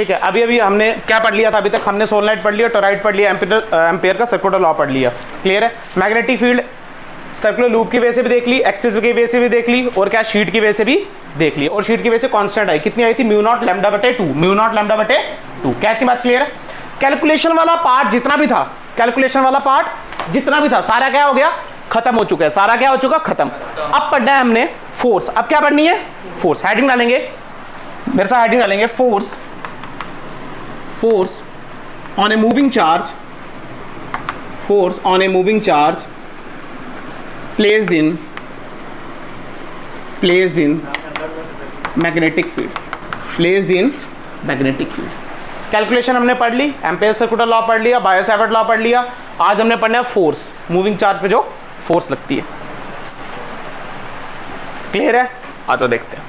ठीक है, अभी अभी हमने क्या पढ़ लिया था अभी तक? हमने सोलेनोइड पढ़ लिया, टोरॉइड पढ़ लिया, एम्पियर का सर्कुलर लॉ पढ़ लिया। क्लियर है? मैग्नेटिक फील्ड सर्कुलर लूप की वजह से भी देख ली, एक्सिस की वजह से भी देख ली, और क्या शीट की वजह से भी देख ली। और शीट की वजह से कांस्टेंट आई, कितनी आई थी? म्यू नॉट लैम्डा बटे 2, म्यू नॉट लैम्डा बटे 2। क्या इतनी बात क्लियर है? कैलकुलेशन वाला पार्ट जितना भी था, कैलकुलेशन वाला पार्ट जितना भी था, सारा क्या हो गया? खत्म हो चुका है। सारा क्या हो चुका? खत्म। अब पढ़ना है हमने फोर्स। अब क्या पढ़नी है? फोर्स। हेडिंग डालेंगे, मेरे साथ हेडिंग डालेंगे, force, force on a moving charge, force on a moving charge placed in magnetic field, placed in magnetic field। Calculation हमने पढ़ ली, एम्पेयर सर्कुलर लॉ पढ़ लिया, बायो-सैवर्ट लॉ पढ़ लिया। आज हमने पढ़ना है फोर्स, मूविंग चार्ज पे जो फोर्स लगती है। क्लियर है? आ तो देखते हैं।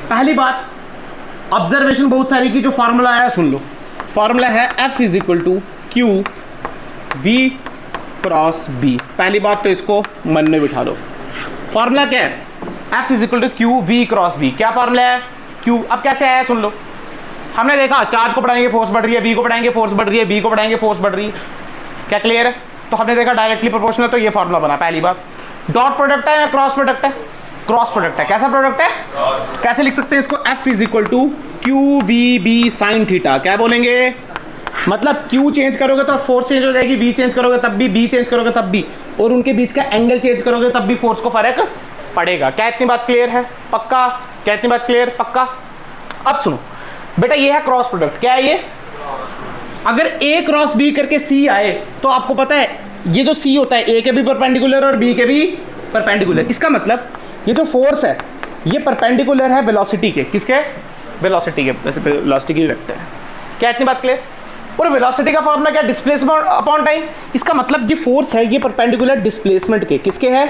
पहली बात, ऑब्जर्वेशन बहुत सारी की, जो फॉर्मूला है सुन लो। फॉर्मूला है F is equal to Q V cross B. पहली बात तो इसको मन में बिठा लो। फॉर्मूला क्या है? F is equal to Q V cross B. क्या फॉर्मूला है? Q। अब कैसे आया सुन लो। हमने देखा चार्ज को बढ़ाएंगे फोर्स बढ़ रही है, बी को बढ़ाएंगे फोर्स बढ़ रही है, बी को बढ़ाएंगे फोर्स बढ़ रही है। क्या क्लियर है? तो हमने देखा डायरेक्टली प्रोपोर्शनल, तो ये फॉर्मूला बना। पहली बात, डॉट प्रोडक्ट है या क्रॉस प्रोडक्ट है? क्रॉस प्रोडक्ट है। कैसा प्रोडक्ट है? कैसे लिख सकते हैं इसको? F is equal to Q V B sine theta. क्या बोलेंगे? मतलब Q चेंज करोगे तो फोर्स चेंज हो जाएगी, B चेंज करोगे तब भी, B चेंज करोगे तब भी, और उनके बीच का एंगल चेंज करोगे तब भी फोर्स को फर्क पड़ेगा। क्या इतनी बात क्लियर है? पक्का? क्या इतनी बात क्लियर? पक्का? अब सुनो बेटा, ये है क्रॉस प्रोडक्ट। क्या है ये? अगर A क्रॉस B करके C आए तो आपको पता है ये जो C होता है A के भी परपेंडिकुलर और B के भी परपेंडिकुलर। इसका मतलब ये जो फोर्स है ये परपेंडिकुलर है वेलोसिटी के। किसके? वेलोसिटी के। वैसे वेलोसिटी की वेक्टर है। क्या इतनी बात क्लियर? और वेलोसिटी का फॉर्मूला क्या? Displacement upon time. इसका मतलब ये फोर्स है ये परपेंडिकुलर डिस्प्लेसमेंट के। किसके है?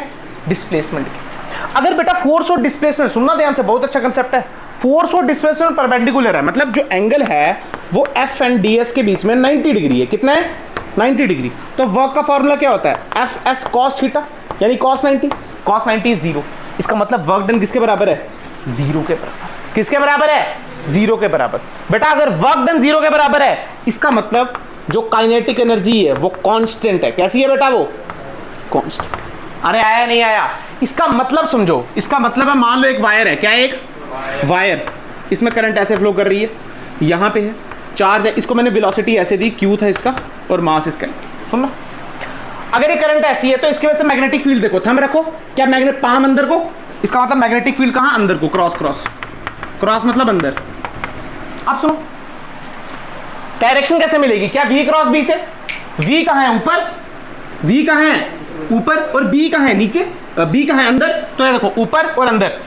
डिस्प्लेसमेंट के। अगर बेटा फोर्स और डिस्प्लेसमेंट, सुनना ध्यान से, बहुत अच्छा कंसेप्ट है। फोर्स और डिस्प्लेसमेंट परपेंडिकुलर है, मतलब जो एंगल है वो F एंड DS के बीच में 90 डिग्री है। कितना है? 90 डिग्री। तो वर्क का फॉर्मूला क्या होता है? Fs cos थीटा, यानी cos 90। cos 90 zero. इसका मतलब वर्क डन किसके बराबर है? जीरो के बराबर। किसके बराबर है? जीरो के बराबर। बेटा अगर वर्क डन जीरो के बराबर है, इसका मतलब जो काइनेटिक एनर्जी है वो कांस्टेंट है। कैसी है बेटा? वो कांस्टेंट। अरे आया नहीं आया? इसका मतलब समझो। इसका मतलब है, मान लो एक वायर है। क्या है? एक वायर। इसमें करंट ऐसे फ्लो कर रही है, यहां पे है, चार्ज है। इसको मैंने वेलोसिटी ऐसे दी, Q था इसका और मास इसका। सुनना, अगर ये करंट ऐसी है तो इसकी वजह से मैग्नेटिक फील्ड देखो, थंब रखो। क्या मैग्नेट? पाम अंदर को। इसका मतलब मैग्नेटिक फील्ड कहां? अंदर को। क्रॉस क्रॉस क्रॉस मतलब अंदर। अब सुनो, डायरेक्शन कैसे मिलेगी? क्या V क्रॉस B से? V कहां है? ऊपर। V कहां है? ऊपर। और B कहां है? नीचे। B कहां है? अंदर। तो ये देखो, ऊपर और अंदर।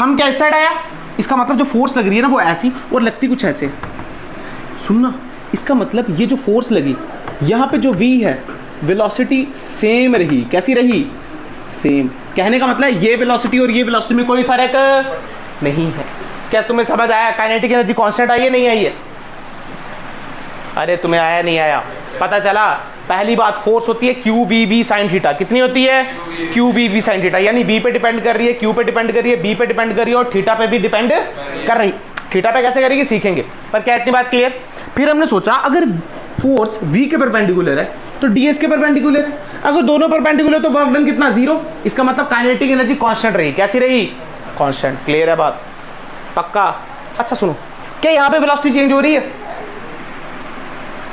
थंब क्या इस साइड आया? इसका मतलब जो फोर्स लग रही है ना वो ऐसी, और लगती कुछ ऐसे। सुनना, इसका मतलब ये जो फोर्स लगी यहां पे जो V है, वेलोसिटी सेम रही। कैसी रही? सेम। कहने का मतलब ये वेलोसिटी और ये वेलोसिटी में कोई फर्क नहीं है। क्या तुम्हें समझ आया? काइनेटिक एनर्जी कांस्टेंट आई है नहीं आई है? अरे तुम्हें आया नहीं आया? पता चला? पहली बात, फोर्स होती है Q B B sine theta. कितनी होती है? Q B B sine theta, यानी बी पे डिपेंड कर रही है, क्यू पे डिपेंड कर रही है, बी पे डिपेंड कर रही है और थीटा पे भी डिपेंड कर रही है। थीटा पे कैसे करेगी सीखेंगे, पर क्या इतनी बात क्लियर? फिर हमने सोचा अगर फोर्स V के परपेंडिकुलर है तो DS के परपेंडिकुलर है। अगर दोनों परपेंडिकुलर तो वर्क डन कितना? जीरो। इसका मतलब काइनेटिक एनर्जी कांस्टेंट रही। कैसी रही? कांस्टेंट। क्लियर है बात? पक्का? अच्छा सुनो, क्या यहाँ पे वेलोसिटी चेंज हो रही है?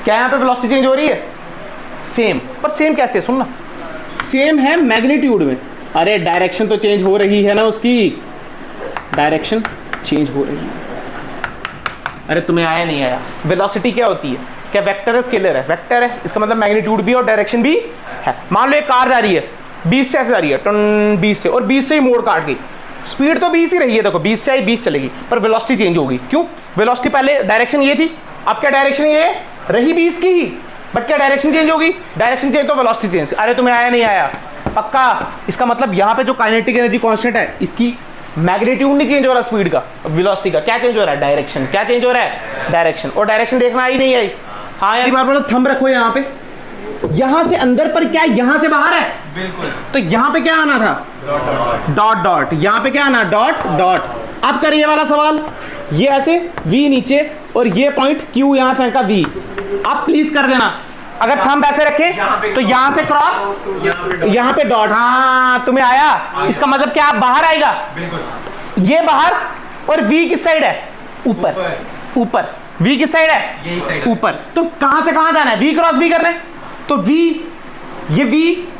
क्या यहाँ पे वेलोसिटी चेंज हो रही है? सेम। पर सेम कैसे? सुनना, सेम है मैग्नीट्यूड में। अरे डायरेक्शन तो चेंज हो रही है ना, उसकी डायरेक्शन चेंज हो रही है। अरे तुम्हें आया नहीं आया? वेलोसिटी क्या होती है? क्या वेक्टर है? स्केलर है। वेक्टर है, इसका मतलब मैग्नीट्यूड भी और डायरेक्शन भी है। मान लो एक कार जा रही है 20 से, ऐसे जा रही है टन 20 से, और 20 से ही मोड़ काट गई। स्पीड तो 20 ही रही है, देखो 20 से आई 20 चलेगी, पर वेलोसिटी चेंज होगी। क्यों? वेलोसिटी पहले डायरेक्शन ये थी, अब क्या डायरेक्शन ये रही 20 की ही, बट क्या डायरेक्शन चेंज होगी? डायरेक्शन चेंज तो वेलोसिटी चेंज। अरे तुम्हें आया नहीं आया? पक्का? इसका मतलब यहाँ पे जो काइनेटिक एनर्जी कांस्टेंट है, इसकी मैग्नीट्यूड नहीं चेंज हो रहा स्पीड का, वेलोसिटी का। क्या चेंज हो रहा है? डायरेक्शन। क्या चेंज हो रहा है? डायरेक्शन। और डायरेक्शन देखना आई नहीं आई? हाँ यार, बार बार थंब रखो यहाँ पे। यहाँ से अंदर पर क्या, यहाँ से बाहर है? बिल्कुल। तो यहाँ पे क्या आना था? Dot dot. यहाँ पे क्या आना? Dot dot. अब करिए वाला सवाल, ये ऐसे V नीचे और ये पॉइंट Q यहाँ फेंका V। आप प्लीज कर देना, अगर थंब ऐसे रखे तो यहाँ से क्रॉस, यहाँ पे डॉट। हाँ तुम्हें आया, इसका मतलब क्या बाहर आएगा, ये बाहर, और V किस साइड है, ऊपर, ऊपर। V किस साइड है, ऊपर। तो कहां से कहां जाना है, V क्रॉस B करना है, तो V, ये V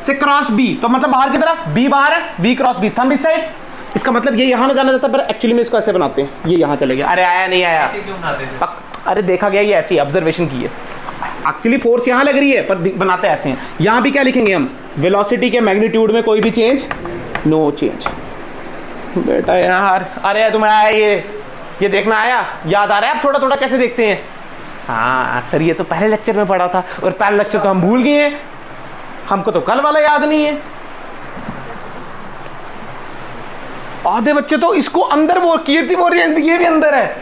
से क्रॉस B, तो मतलब बाहर की तरफ, B बाहर है, V क्रॉस B, थंब इस साइड। इसका मतलब ये यहां ना जाना जाता, पर एक्चुअली में इसको ऐसे बनाते हैं, ये यहां चले गया। अरे आया नहीं आया, क्यों बनाते थे? अरे देखा गया, ये ऐसी ऑब्जर्वेशन की है। एक्चुअली फोर्स यहां लग रही है पर बनाते ऐसे हैं। यहां भी क्या लिखेंगे हम, वेलोसिटी के मैग्नीट्यूड में कोई भी चेंज, नो चेंज। बेटा यार, अरे तुम्हें आया ये देखना आया, याद आ रहा है अब थोड़ा थोड़ा कैसे देखते हैं। हाँ सर, ये तो पहले लेक्चर में पढ़ा था, और पहले लेक्चर तो हम भूल गए हैं, हमको तो कल वाला याद नहीं है। आधे बच्चे तो इसको अंदर वो कीर्ति बोल रही है, ये भी अंदर है।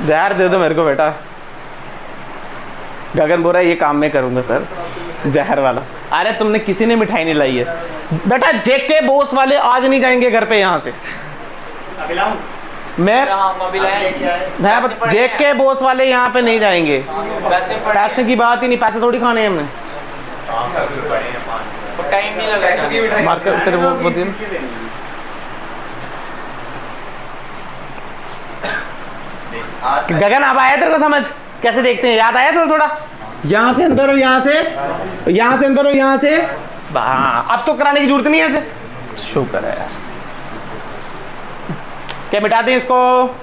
जहर दे दो मेरे को बेटा। गगन बोल रहा है ये काम में करूंगा सर, जहर वाला। अरे तुमने किसी ने मिठाई नहीं लाई है बेटा। जेके बोस वाले आज नहीं जाएंगे घर पे यहाँ से। मैं जेके बोस वाले यहाँ पे नहीं जाएंगे। पैसे की बात ही नहीं, पैसे थोड़ी खाने हैं हमने। टाइम नहीं लगा, मार्कर तेरे वो दिन गगन अब आया तेरे को समझ कैसे देखते हैं, याद आया थोड़ा थोड़ा। यहाँ से अंदर और यहाँ से अंदर और यहाँ से। हाँ अब तो कराने की जरूरत नहीं है ऐसे। शुक्र है यार। क्या मिटा दें इसको,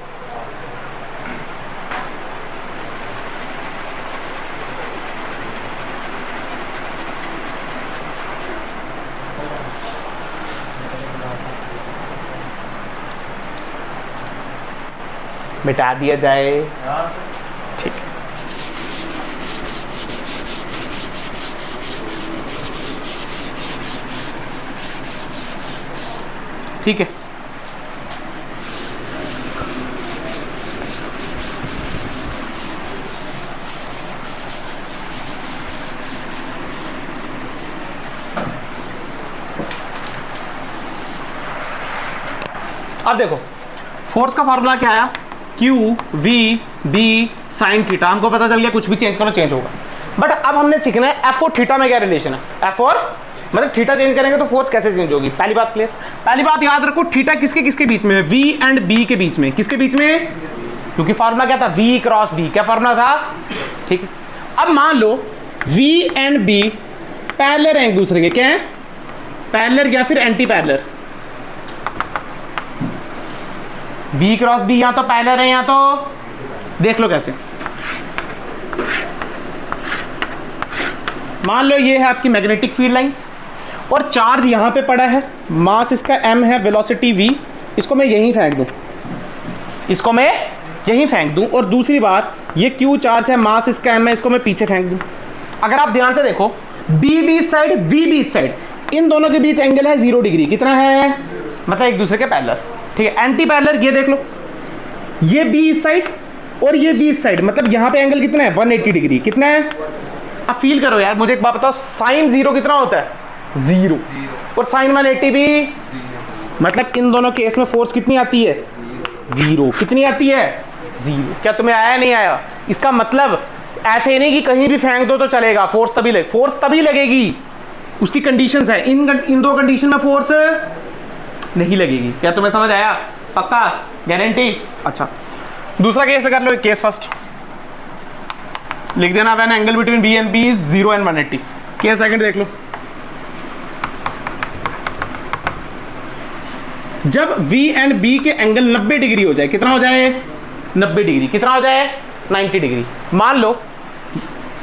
मिटा दिया जाए। ठीक है, ठीक है। अब देखो फोर्स का फॉर्मूला क्या आया, Q V B sine theta. हमको पता चल गया कुछ भी चेंज करो चेंज होगा। बट अब हमने सीखना है F और थीटा में क्या रिलेशन है। F और मतलब थीटा चेंज करेंगे तो फोर्स कैसे चेंज होगी। पहली बात क्लियर। पहली बात याद रखो, थीटा किसके किसके बीच में है, V एंड B के बीच में। किसके बीच में, क्योंकि फॉर्मूला क्या था, V क्रॉस B। क्या फॉर्मूला था, ठीक है। अब मान लो V एंड B पैरेलल हैं एक दूसरे के, क्या है, पैरेलल या फिर anti parallel. V cross B यहाँ तो पैरेलल है, यहाँ तो देख लो कैसे। मान लो ये है आपकी मैग्नेटिक फील्ड लाइन और चार्ज यहाँ पे पड़ा है, मास इसका m है, वेलोसिटी v। इसको मैं यहीं फेंक दूँ, इसको मैं यहीं फेंक दूँ। और दूसरी बात, ये q चार्ज है, मास इसका m है, इसको मैं पीछे फेंक दूँ। अगर आप ध्यान से देखो, b साइड v बीच साइड, इन दोनों के बीच एंगल है 0 डिग्री। कितना है, मतलब एक दूसरे के पैरेलल, ठीक है। एंटी पैरेलल ये देख लो, ये b इस साइड और ये v इस साइड, मतलब यहाँ पे एंगल कितना है, 180 डिग्री। कितना है, अब फील करो यार, मुझे एक बात बताओ, साइन 0 कितना होता है, 0, और साइन 180 भी, मतलब इन दोनों केस में फोर्स कितनी आती है, 0। कितनी आती है, 0। क्या तुम्हें आया नहीं आया। इसका मतलब ऐसे ही नहीं कि कहीं भी फेंक दो तो चलेगा, फोर्स तभी लगेगी, उसकी कंडीशंस है। इन दो कंडीशन में फोर्स नहीं लगेगी। क्या तुम्हें समझ आया, पक्का, गारंटी। अच्छा दूसरा केस कर लो, केस फर्स्ट लिख देना, when angle between B and B is 0 and 180। Case second देख लो, जब V एंड B के एंगल 90 डिग्री हो जाए। कितना हो जाए, 90 डिग्री। कितना हो जाए, 90 डिग्री। मान लो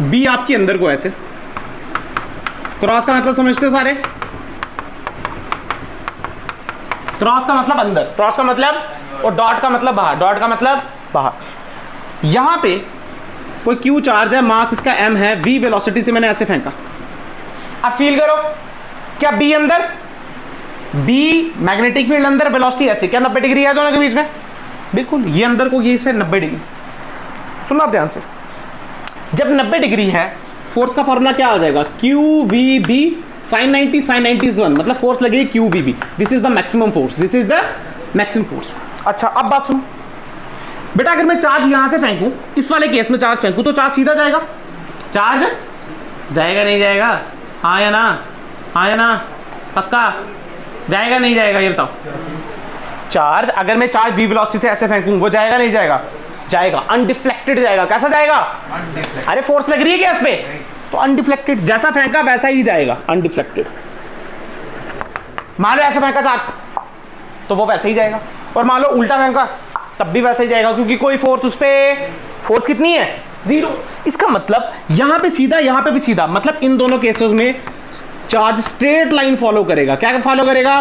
B आपकी अंदर को ऐसे, क्रॉस का मतलब समझते हो सारे, क्रॉस का मतलब अंदर, क्रॉस का मतलब, और डॉट का मतलब बाहर, डॉट का मतलब बाहर। यहां पे कोई Q चार्ज है, मास इसका m है, V वेलोसिटी से मैंने ऐसे फेंका। अब फील करो, क्या B अंदर, B मैग्नेटिक फील्ड अंदर, वेलोसिटी ऐसे, क्या 90 डिग्री है दोनों के बीच में, बिल्कुल। ये अंदर को ये से 90 डिग्री। सुनो आप ध्यान से, जब 90 डिग्री है, फोर्स का फॉर्मूला क्या आ जाएगा, QVB sin 90 sin 90 is 1, मतलब फोर्स लगेगी QVB। This is the maximum force, this is the maximum force. अच्छा अब बात सुनो बेटा, अगर मैं चार्ज यहां से फेंकूं, इस वाले केस में चार्ज फेंकूं तो चार्ज सीधा जाएगा? चार्ज जाएगा नहीं जाएगा? हाँ या ना? हाँ या ना? पक्का जाएगा नहीं जाएगा? ये बताओ। चार्ज, अगर मैं चार्ज v वेलोसिटी से ऐसे फेंकूं वो जाएगा नहीं जाएगा? जाएगा, अनडिफ्लेक्टेड जाएगा। कैसा जाएगा? अरे फोर्स लग रही है क्या इस पे? तो अनडिफ्लेक्टेड, जैसा फेंका वैसा ही जाएगा, अनडिफ्लेक्टेड। मान लो ऐसा फेंका चार्ज तो वो वैसे ही जाएगा, और मान लो उल्टा फेंका तब भी वैसे ही जाएगा, क्योंकि कोई फोर्स उस पे, फोर्स कितनी है? जीरो। इसका मतलब यहां पे सीधा, यहां पे भी सीधा, मतलब इन दोनों केसेस में चार्ज स्ट्रेट लाइन फॉलो करेगा। क्या फॉलो करेगा?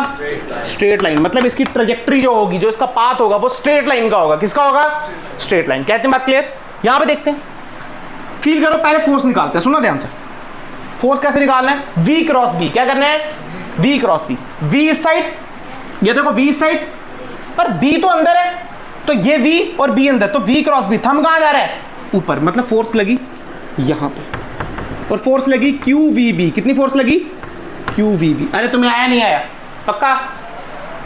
Straight line. मतलब इसकी ट्रेजेक्टरी जो होगी, जो इसका पाथ होगा वो स्ट्रेट लाइन का होगा। किसका होगा? Straight line. कहते हैं बात क्लियर? यहां पे देखते हैं, फील करो, पहले फोर्स निकालते हैं, सुनो ध्यान से। फोर्स कैसे निकालना है? v cross b। क्या करना है? v cross b। v इस साइड, ये देखो v इस साइड, पर b तो अंदर है, तो ये v और b अंदर, तो v क्रॉस b। थंब कहां जा रहा है? ऊपर। मतलब फोर्स लगी यहां पे, और फोर्स लगी QVB। कितनी फोर्स लगी? QVB। अरे तुम्हें आया नहीं आया? पक्का?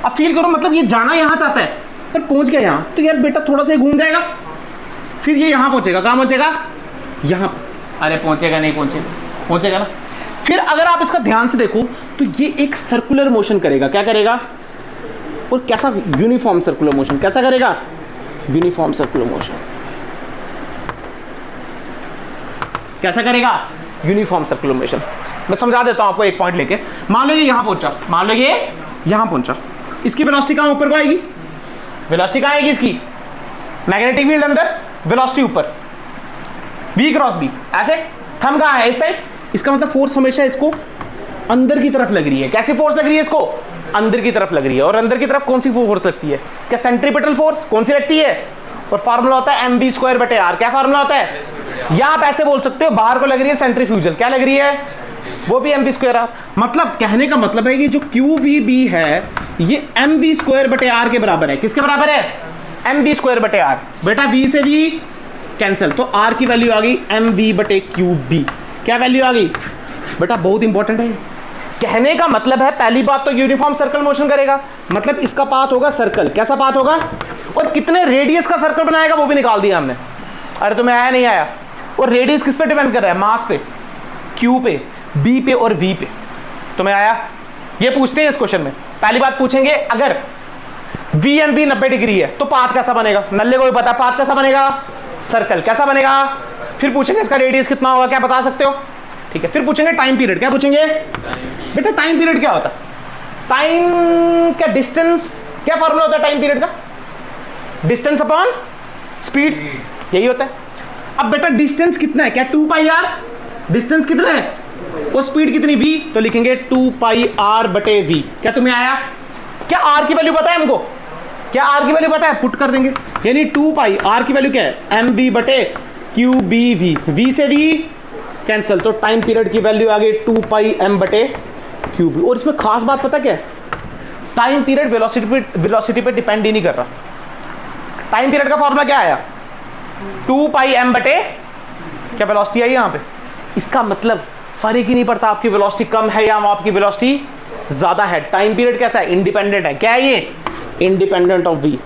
अब फील करो, मतलब ये जाना यहां चाहता है पर पहुंच गया यहां, तो यार बेटा थोड़ा सा घूम जाएगा, फिर ये यहां पहुंचेगा। कहां पहुंचेगा? यहां पर। अरे पहुंचेगा नहीं? पहुंचेगा ना। फिर अगर आप इसका ध्यान से देखो तो ये एक सर्कुलर मोशन करेगा। क्या करेगा? और कैसा? Uniform circular motion. कैसा करेगा? Uniform circular motion. कैसा करेगा? Uniform circular motion. मैं समझा देता हूं आपको एक पॉइंट लेके। मान लो ये यहां पहुंचा, मान लो ये यहां पहुंचा, इसकी वेलोसिटी कहां ऊपर को आएगी? वेलोसिटी कहां आएगी इसकी? मैग्नेटिक फील्ड अंदर, वेलोसिटी ऊपर, v क्रॉस b। ऐसे थंब कहां है? इस साइड। इसका मतलब फोर्स हमेशा इसको अंदर की तरफ लग रही है। कैसी फोर्स लग रही है इसको? अंदर की तरफ लग रही है। और अंदर की तरफ कौन सी फोर्स लगती है? क्या? Centripetal force. कौन सी लगती है? और फार्मूला होता है mv²/r। क्या फार्मूला होता है? या आप ऐसे बोल सकते हो, बाहर को लग रही है सेंट्रीफ्यूजल। क्या लग रही है? वो भी mv²r। मतलब कहने का मतलब है कि जो QVB है ये mv²/r के बराबर है। किसके बराबर है? mv²/r। बेटा v से v कैंसिल, तो r की वैल्यू आ गई mv/QB। क्या वैल्यू आ गई? बेटा बहुत इंपॉर्टेंट है। कहने का मतलब है, पहली बात तो यूनिफॉर्म सर्कल मोशन करेगा, मतलब इसका पाथ होगा सर्कल। कैसा पाथ होगा? और कितने रेडियस का सर्कल बनाएगा वो भी निकाल दिया हमने। अरे तुम्हें आया नहीं आया? और रेडियस किस पे डिपेंड कर रहा है? मास पे, Q पे, B पे और V पे। तुम्हें आया? ये पूछते हैं इस क्वेश्चन में। पहली बात पूछेंगे, अगर V and B 90 डिग्री है तो पाथ कैसा बनेगा? नल्ले को भी पता पाथ कैसा बनेगा? सर्कल। कैसा बनेगा? फिर पूछेंगे इसका रेडियस कितना होगा, क्या बता सकते हो? ठीक है। फिर पूछेंगे टाइम पीरियड। क्या पूछेंगे? बेटा टाइम पीरियड क्या होता है? टाइम क्या? डिस्टेंस। क्या फॉर्मूला होता है टाइम पीरियड का? डिस्टेंस अपॉन स्पीड, यही होता है। अब बेटा डिस्टेंस कितना है? क्या 2πr? डिस्टेंस कितना है? और स्पीड कितनी? v। तो लिखेंगे 2πr/v। क्या तुम्हें आया? क्या r की वैल्यू पता है हमको? क्या r की वैल्यू पता है? पुट कर देंगे, यानी 2π, r की वैल्यू क्या है? mv/QBV। v से v कैंसिल, तो टाइम पीरियड की वैल्यू आ गई 2πm/QB। और इसमें खास बात पता क्या है? टाइम पीरियड वेलोसिटी पे डिपेंड ही नहीं कर रहा। टाइम पीरियड का फॉर्मूला क्या आया? 2πm/, क्या वेलोसिटी आई यहां पे? इसका मतलब फर्क ही नहीं पड़ता आपकी वेलोसिटी कम है या आपकी वेलोसिटी ज्यादा है। टाइम पीरियड कैसा है? इंडिपेंडेंट है। क्या है ये? Independent of v।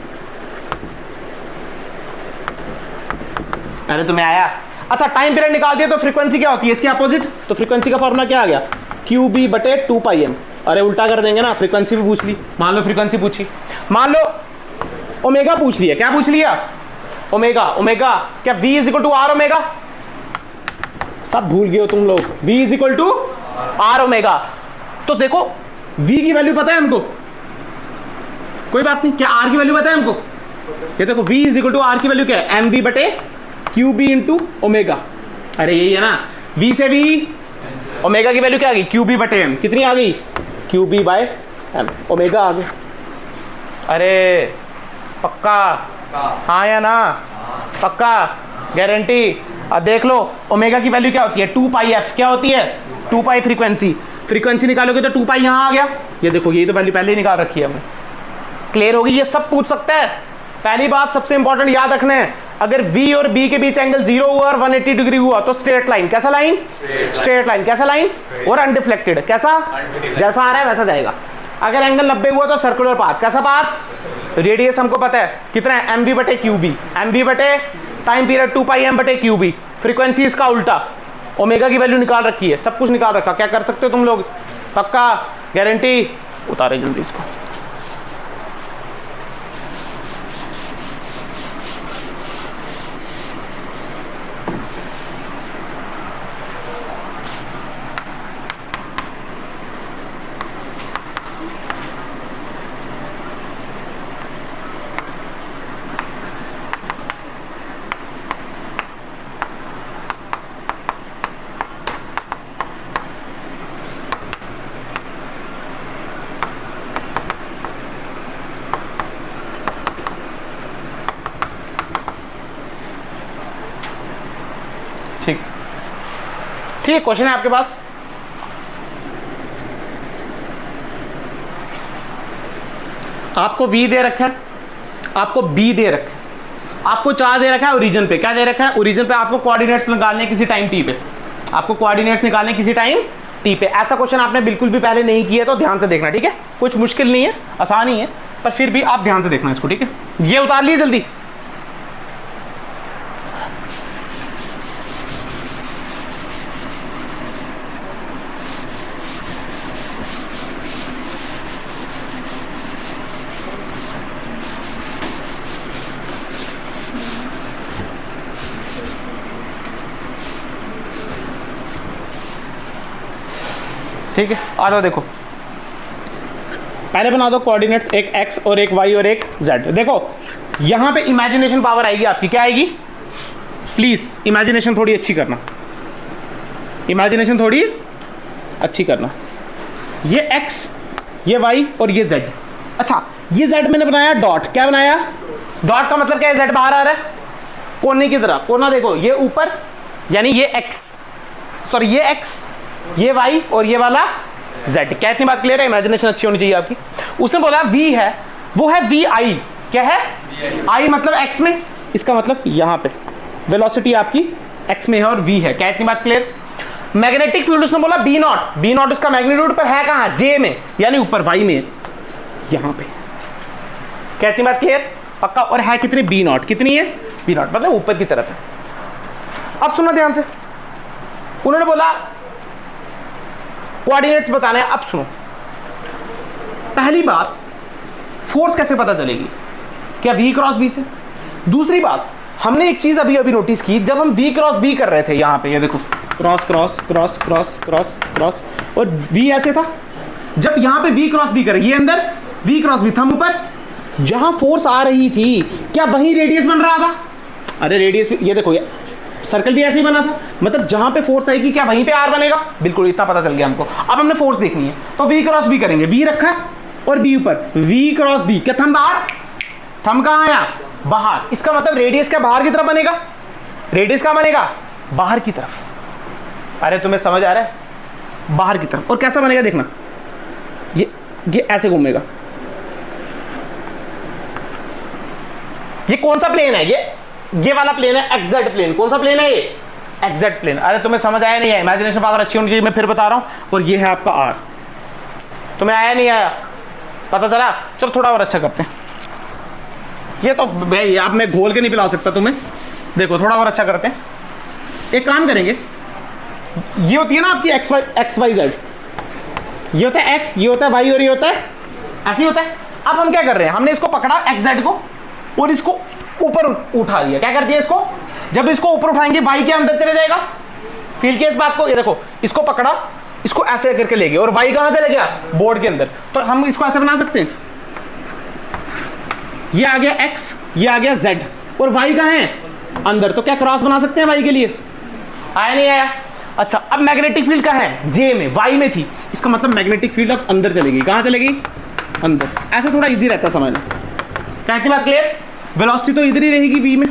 अरे तुम्हें आया? अच्छा टाइम पीरियड निकाल दिया तो फ्रीक्वेंसी क्या होती है इसकी अपोजिट? तो फ्रीक्वेंसी का फॉर्मूला क्या आ गया? QB/2πm। अरे उल्टा कर देंगे ना, फ्रीक्वेंसी भी पूछ ली। मान लो फ्रीक्वेंसी पूछी, मान लो ओमेगा पूछ लिया। क्या पूछ लिया? ओमेगा। ओमेगा क्या? V = R omega. सब भूल गए हो तुम लोग। V = R omega. तो देखो V की वैल्यू पता है हमको? कोई बात नहीं। क्या R की वैल्यू पता है हमको? ये देखो V = R की वैल्यू क्या है? mv/QB × omega. अरे यही है ना, V से V, ओमेगा की वैल्यू क्या आ गई? QB/m। कितनी आ गई? QB/m। ओमेगा आ गई। अरे पक्का? हाँ या ना? पक्का? गारंटी? अब देख लो ओमेगा की वैल्यू क्या होती है? 2πf। क्या होती है? 2π फ्रीक्वेंसी। फ्रीक्वेंसी निकालोगे तो 2π यहाँ आ गया। ये देखो यही तो वैल्यू पहले ही निकाल रखी है हमने। क्लियर होगी? ये सब पूछ सकता है। पहली बात सबसे इंपॉर्टेंट याद रखना है, अगर V और B के बीच एंगल 0 हुआ और 180 डिग्री हुआ तो स्ट्रेट लाइन। कैसा लाइन? Straight line. कैसा लाइन? और अनडिफ्लेक्टेड। कैसा? जैसा आ रहा है वैसा जाएगा। अगर एंगल 90 हुआ तो सर्कुलर पाथ। कैसा पाथ? रेडियस हमको पता है कितना है, एम बी बटे क्यू बी, एम बी बटे टाइम पीरियड 2 पाई एम बटे क्यू बी। फ्रीक्वेंसी इसका उल्टा, ओमेगा की वैल्यू निकाल रखी है, सब कुछ निकाल रखा। क्या कर सकते हो तुम लोग, पक्का गारंटी? उतारे जल्दी इसको। ठीक ठीक है, क्वेश्चन है आपके पास? आपको V दे रखा है, आपको B दे रखा है, आपको 4 दे रखा है ओरिजिन पे। क्या दे रखा है ओरिजिन पे? आपको कोऑर्डिनेट्स निकालने किसी टाइम t पे, आपको कोऑर्डिनेट्स निकालने किसी टाइम t पे। ऐसा क्वेश्चन आपने बिल्कुल भी पहले नहीं किया तो ध्यान से देखना, ठीक है? कुछ मुश्किल नहीं है, आसान ही है, पर फिर भी आप ध्यान से देखना इसको, ठीक है? ये उतार लीजिए जल्दी। ठीक है, आ जाओ देखो, पहले बना दो कोऑर्डिनेट्स, एक x और एक y और एक z। देखो यहां पे इमेजिनेशन पावर आएगी आपकी, क्या आएगी? प्लीज इमेजिनेशन थोड़ी अच्छी करना, इमेजिनेशन थोड़ी अच्छी करना। ये x, ये y और ये z। अच्छा, ये z मैंने बनाया डॉट। क्या बनाया? डॉट का मतलब क्या है? z बाहर आ रहा है कोने की तरह। कोना देखो, ये ऊपर यानी ये x, सॉरी ये x, ये y और ये वाला z। क्या इतनी बात क्लियर है? इमेजिनेशन अच्छी होनी चाहिए आपकी। उसने बोला v है, वो है vi। क्या है? i मतलब x में, इसका मतलब यहां पे वेलोसिटी आपकी x में है और v है। क्या इतनी बात क्लियर? मैग्नेटिक फील्ड उसने बोला b नॉट, b नॉट इसका मैग्नीट्यूड पर है कहां? j में, यानी ऊपर y में, यहां पे। क्या इतनी बात क्लियर? पक्का? और है कितनी? b not. कितनी है? b नॉट मतलब ऊपर की तरफ है। अब सुनो ध्यान से, उन्होंने बोला कोऑर्डिनेट्स बताने हैं। अब सुनो, पहली बात, फोर्स कैसे पता चलेगी? क्या v क्रॉस b से? दूसरी बात, हमने एक चीज अभी अभी नोटिस की, जब हम v क्रॉस b कर रहे थे, यहां पे ये देखो, cross cross cross cross cross cross, और v ऐसे था। जब यहां पे v क्रॉस b कर, ये अंदर v क्रॉस b, थंब ऊपर, जहां फोर्स आ रही थी क्या वहीं रेडियस बन रहा था? अरे रेडियस, ये देखो, ये सर्कल भी ऐसे ही बना था, मतलब जहां पे फोर्स आएगी क्या वहीं पे आर बनेगा? बिल्कुल, इतना पता चल गया हमको। अब हमने फोर्स देखनी है तो v क्रॉस b करेंगे। v रखा है और b ऊपर, v क्रॉस b। क्या थंब बाहर? थंब कहां आया? बाहर। इसका मतलब रेडियस क्या बाहर की तरफ बनेगा? रेडियस कहां बनेगा? बाहर की तरफ। अरे तुम्हें समझ आ रहा है? बाहर की तरफ। और कैसा बनेगा देखना, ये ऐसे घूमेगा। ये कौन सा प्लेन है? ये वाला प्लेन है, एक्सजेड प्लेन। कौन सा प्लेन है ये? XZ plane. अरे तुम्हें समझ आया नहीं है? इमेजिनेशन पावर अच्छी होनी चाहिए, मैं फिर बता रहा हूं। और ये है आपका आर। तुम्हें आया नहीं आया? पता चला? चलो थोड़ा और अच्छा करते हैं। ये तो भाई आप, मैं घोल के नहीं पिला सकता तुम्हें। देखो थोड़ा और अच्छा करते हैं। एक काम करेंगे, ये होती है ना आपकी एक्स वाई जेड, ये होता है एक्स, ये होता है वाई और ये होता है ऐसे ही होता है। अब हम क्या कर रहे हैं? हमने इसको पकड़ा एक्स जेड को और इसको ऊपर उठा दिया। क्या कर दिया इसको? जब इसको ऊपर उठाएंगे वाई के अंदर चले जाएगा। फील किया इस बात को? ये देखो, इसको पकड़ा, इसको ऐसे करके ले गए और वाई कहां चले गया? बोर्ड के अंदर। तो हम इसको ऐसे बना सकते हैं, ये आ गया एक्स, ये आ गया जेड और वाई कहां है? अंदर। तो क्या क्रॉस बना सकते हैं वाई के लिए? आया नहीं आया? अच्छा, अब मैग्नेटिक फील्ड कहां है? जे में, वाई में थी, इसका मतलब मैग्नेटिक फील्ड अब अंदर चलेगी। कहां चलेगी? अंदर। ऐसे थोड़ा इजी रहता है समझना। क्या की बात क्लियर? वेलोसिटी तो इधर ही रहेगी वी में,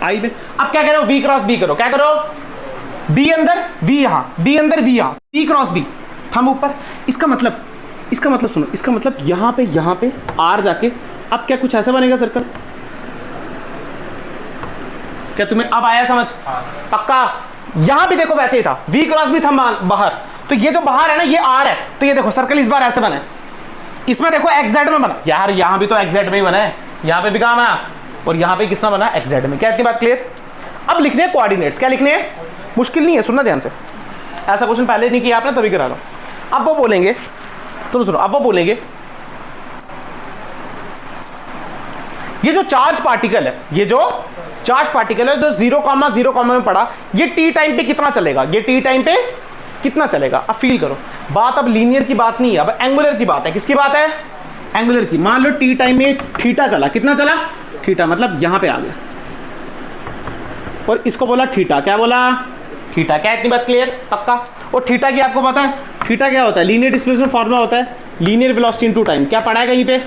आई में। अब क्या करो? वी क्रॉस बी करो। क्या करो? बी अंदर, वी यहां, बी अंदर, वी यहां, बी क्रॉस बी, थंब ऊपर। इसका मतलब सुनो, इसका मतलब यहां पे आर जाके अब क्या कुछ ऐसा बनेगा सर्कल। क्या तुम्हें अब आया समझ? पक्का? यहां भी देखो वैसे ही था, वी क्रॉस भी था बाहर, तो ये जो बाहर है ना ये आर है, तो ये देखो सर्कल इस बार ऐसे बना है। इसमें देखो XZ में बना यार, यहां भी तो XZ में ही बना है, यहां पे भी कहां बना और यहां पे किसना बना, XZ में। क्या इतनी बात क्लियर? अब लिखने हैं कोऑर्डिनेट्स। क्या लिखने हैं? मुश्किल नहीं है, सुनना ध्यान से, ऐसा क्वेश्चन पहले नहीं किया आपने तभी करा रहा हूं। अब वो बोलेंगे, तो सुनो, अब वो बोलेंगे ये जो चार्ज पार्टिकल है, ये जो चार्ज पार्टिकल है जो 0,0 में पड़ा, ये टी टाइम पे कितना चलेगा, ये टी टाइम पे कितना चलेगा। अब फील करो, बात अब लीनियर की बात नहीं है, अब एंगुलर की बात है। किसकी बात है? एंगुलर की। मान लो टी टाइम में थीटा चला, कितना चला? थीटा, मतलब यहां पे आ गया और इसको बोला थीटा। क्या बोला? थीटा। क्या इतनी बात क्लियर? पक्का? और थीटा की आपको पता है थीटा क्या होता है? लीनियर डिस्प्लेसमेंट फॉर्मूला होता है लीनियर वेलोसिटी इनटू टाइम। क्या पढ़ा है कहीं पे?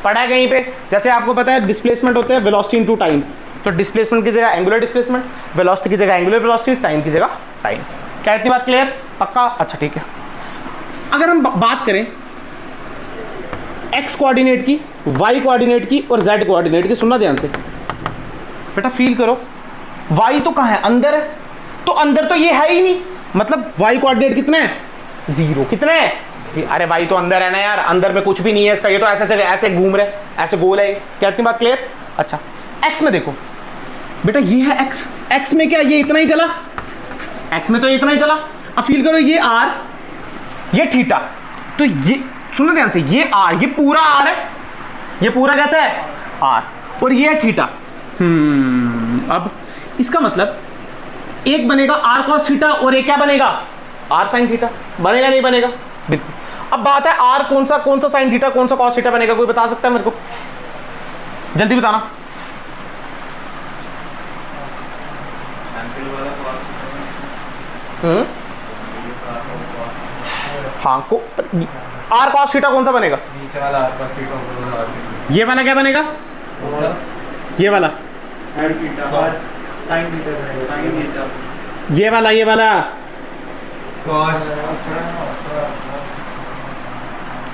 पढ़ा है कहीं पे? जैसे आपको पता है डिस्प्लेसमेंट होता है वेलोसिटी इनटू टाइम, तो डिस्प्लेसमेंट की जगह एंगुलर डिस्प्लेसमेंट, वेलोसिटी की जगह एंगुलर वेलोसिटी, टाइम की जगह टाइम। क्या इतनी बात क्लियर? पक्का? अच्छा ठीक है। अगर हम बात करें एक्स कोऑर्डिनेट की, वाई कोऑर्डिनेट की और जेड कोऑर्डिनेट की, सुनना ध्यान से बेटा, फील करो। वाई तो कहाँ है? अंदर है, तो अंदर तो ये है ही नहीं, मतलब वाई कोऑर्डिनेट कितने हैं? 0। कितने हैं? अरे वाई तो अंदर है ना यार, अंदर में कुछ भी नहीं है इसका, ये तो ऐसे जगह ऐसे घूम रहे, ऐसे गोल है। क्या इतनी बात क्लियर? अच्छा, एक्स में देखो बेटा, ये है एक्स, एक्स में क्या ये इतना ही चला, एक्स में तो इतना ही चला। अब फील करो, ये आर, ये थीटा, तो ये सुनो ध्यान से, ये आर, ये पूरा आर है, ये पूरा कैसा है? आर, और ये है थीटा। अब इसका मतलब एक बनेगा आर कॉस थीटा और एक क्या बनेगा? R sine theta. बनेगा नहीं बनेगा? बिल्कुल। अब बात है आर कौन सा साइन थीटा, कौन सा कॉस थीटा बनेगा, कोई बता सकता है मेरे को? जल्दी बताना। हाँ को आर कॉस थीटा कौन सा बनेगा? नीचे वाला आर कॉस थीटा, ऊपर वाला आर sin। ये वाला क्या बनेगा? ये वाला साइन थीटा, साइन थीटा, ये वाला कॉस।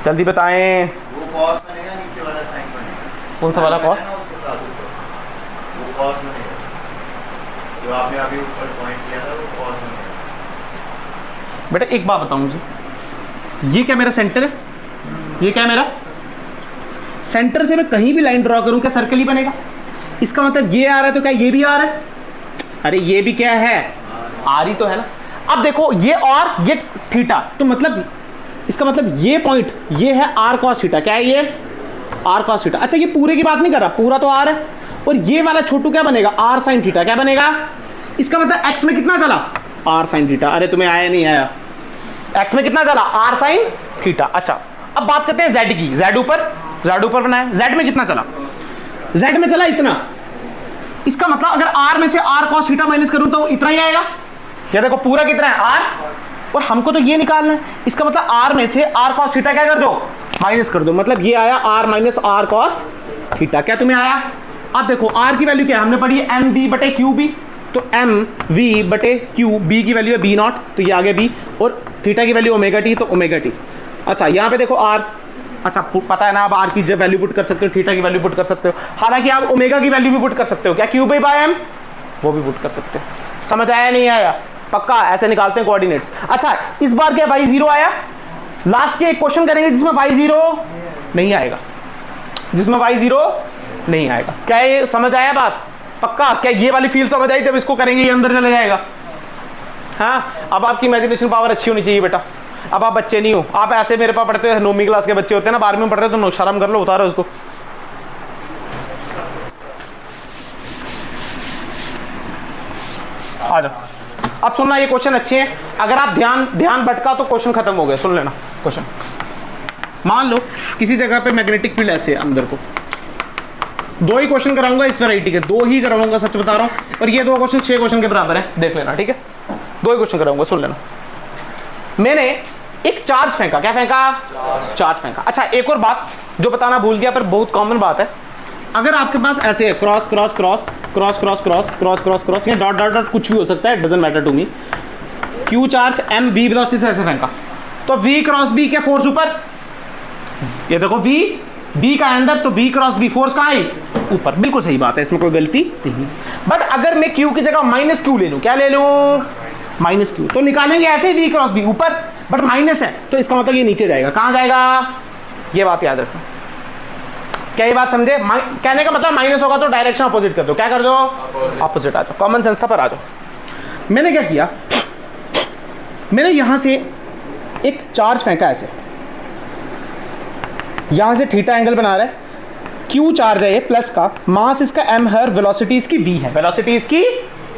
जल्दी बताएं। वो कॉस बनेगा, नीचे वाला साइन बनेगा। कौन सा वाला कॉस? उसके साथ ऊपर वो कॉस बनेगा, जो आपने अभी ऊपर पॉइंट किया था वो कॉस बनेगा। बेटा एक बात बताऊं मुझे, ये क्या मेरा सेंटर है? ये क्या है मेरा सेंटर? से मैं कहीं भी लाइन ड्रॉ करूं क्या सर्कल ही बनेगा? इसका मतलब ये आ रहा है तो क्या ये भी आ रहा है? अरे ये भी क्या है? आर ही तो है ना। अब देखो ये और ये थीटा, तो मतलब इसका मतलब ये पॉइंट ये है आर कॉस थीटा। क्या है ये? R cos theta. अच्छा ये पूरे की बात नहीं कर रहा, पूरा तो आर है, और ये वाला छोटू क्या बनेगा? R sine theta. क्या बनेगा? इसका मतलब एक्स में कितना चला? R sine theta. अरे तुम्हें आया नहीं आया? एक्स में कितना चला? R sine theta. अच्छा अब बात करते हैं जेड की। जेड ऊपर बनाया, जेड में कितना चला? जेड में चला इतना। इसका मतलब अगर आर में से आर कॉस थीटा माइनस करूं तो इतना ही आएगा। ये देखो पूरा कितना है? आर, और हमको तो ये निकालना है। इसका मतलब आर में से आर कॉस थीटा क्या कर दो? माइनस कर दो। मतलब ये आया R minus R cos theta. क्या तुम्हें आया? अब देखो आर की वैल्यू क्या है? हमने पढ़ी है एम बी बटे क्यू बी, तो एम वी बटे क्यू, बी की वैल्यू है बी नॉट, तो ये आगे बी, और थीटा की वैल्यू ओमेगा टी, तो ओमेगा टी। अच्छा यहाँ पे देखो आर, अच्छा पता है ना, आप आर की जब वैल्यू पुट कर सकते हो, थीटा की वैल्यू पुट कर सकते हो, हालांकि आप ओमेगा की वैल्यू भी पुट कर सकते हो। क्या? क्यू बाई बाय एम, वो भी पुट कर सकते हो। समझ आया नहीं आया? पक्का ऐसे निकालते हैं कोऑर्डिनेट्स। अच्छा इस बार क्या y 0 आया? लास्ट के एक क्वेश्चन करेंगे जिसमें y 0 नहीं आएगा, जिसमें y 0 नहीं आएगा। क्या ये समझ आया बात? पक्का? क्या ये वाली फील समझ आई? जब इसको करेंगे ये अंदर चले जाएगा। हाँ अब आपकी इमेजिनेशन पावर अच्छी होनी चाहिए बेटा। अब आप बच्चे नहीं हो, आप ऐसे मेरे पास पढ़ते हो 9वीं क्लास के बच्चे होते हैं ना, 12वीं में पढ़ रहे हो, तो शर्म कर लो, उतारो उसको। आ जाओ। अब सुनना, ये क्वेश्चन अच्छे हैं, अगर आप ध्यान भटका तो क्वेश्चन खत्म हो गया। सुन लेना क्वेश्चन। मान लो किसी जगह पे मैग्नेटिक फील्ड ऐसे है अंदर को, 2 ही क्वेश्चन कराऊंगा इस वैरायटी के, 2 ही कराऊंगा, सच बता रहा हूं, और ये 2 क्वेश्चन 6 क्वेश्चन के बराबर है, देख लेना ठीक है। 2 ही क्वेश्चन कराऊंगा, सुन लेना। मैंने एक चार्ज फेंका। क्या फेंका? चार्ज फेंका। अच्छा एक और बात जो बताना भूल गया, पर बहुत कॉमन बात है, अगर आपके पास ऐसे है cross cross cross cross cross cross cross cross cross, या डॉट डॉट डॉट, कुछ भी हो सकता है, doesn't matter to me, Q charge M V velocity से ऐसे फेंका, तो वी क्रॉस बी क्या फोर्स ऊपर? ये देखो वी बी का अंदर, तो वी क्रॉस बी फोर्स कहाँ आई? ऊपर। बिल्कुल सही बात है, इसमें कोई गलती नहीं। बट अगर मैं क्यू की जगह माइनस क्यू ले लूं, क्या ले लूं? माइनस क्यू, तो निकालेंगे ऐसे ही वी क्रॉस बी ऊपर, बट माइनस है, तो इसका मतलब ये नीचे जाएगा। कहाँ जाएगा? ये बात याद रखो। क्या ये बात समझे? कहने का मतलब माइनस होगा तो डायरेक्शन अपोजिट कर दो। क्या कर दो? अपोजिट आ जाओ। कॉमन सेंस था पर आ जाओ। मैंने क्या किया, मैंने यहां से एक चार्ज फेंका ऐसे, यहां से थीटा एंगल बना रहा है, क्यू चार्ज है ये प्लस का, मास इसका m है, वेलोसिटी इसकी v है, वेलोसिटी इसकी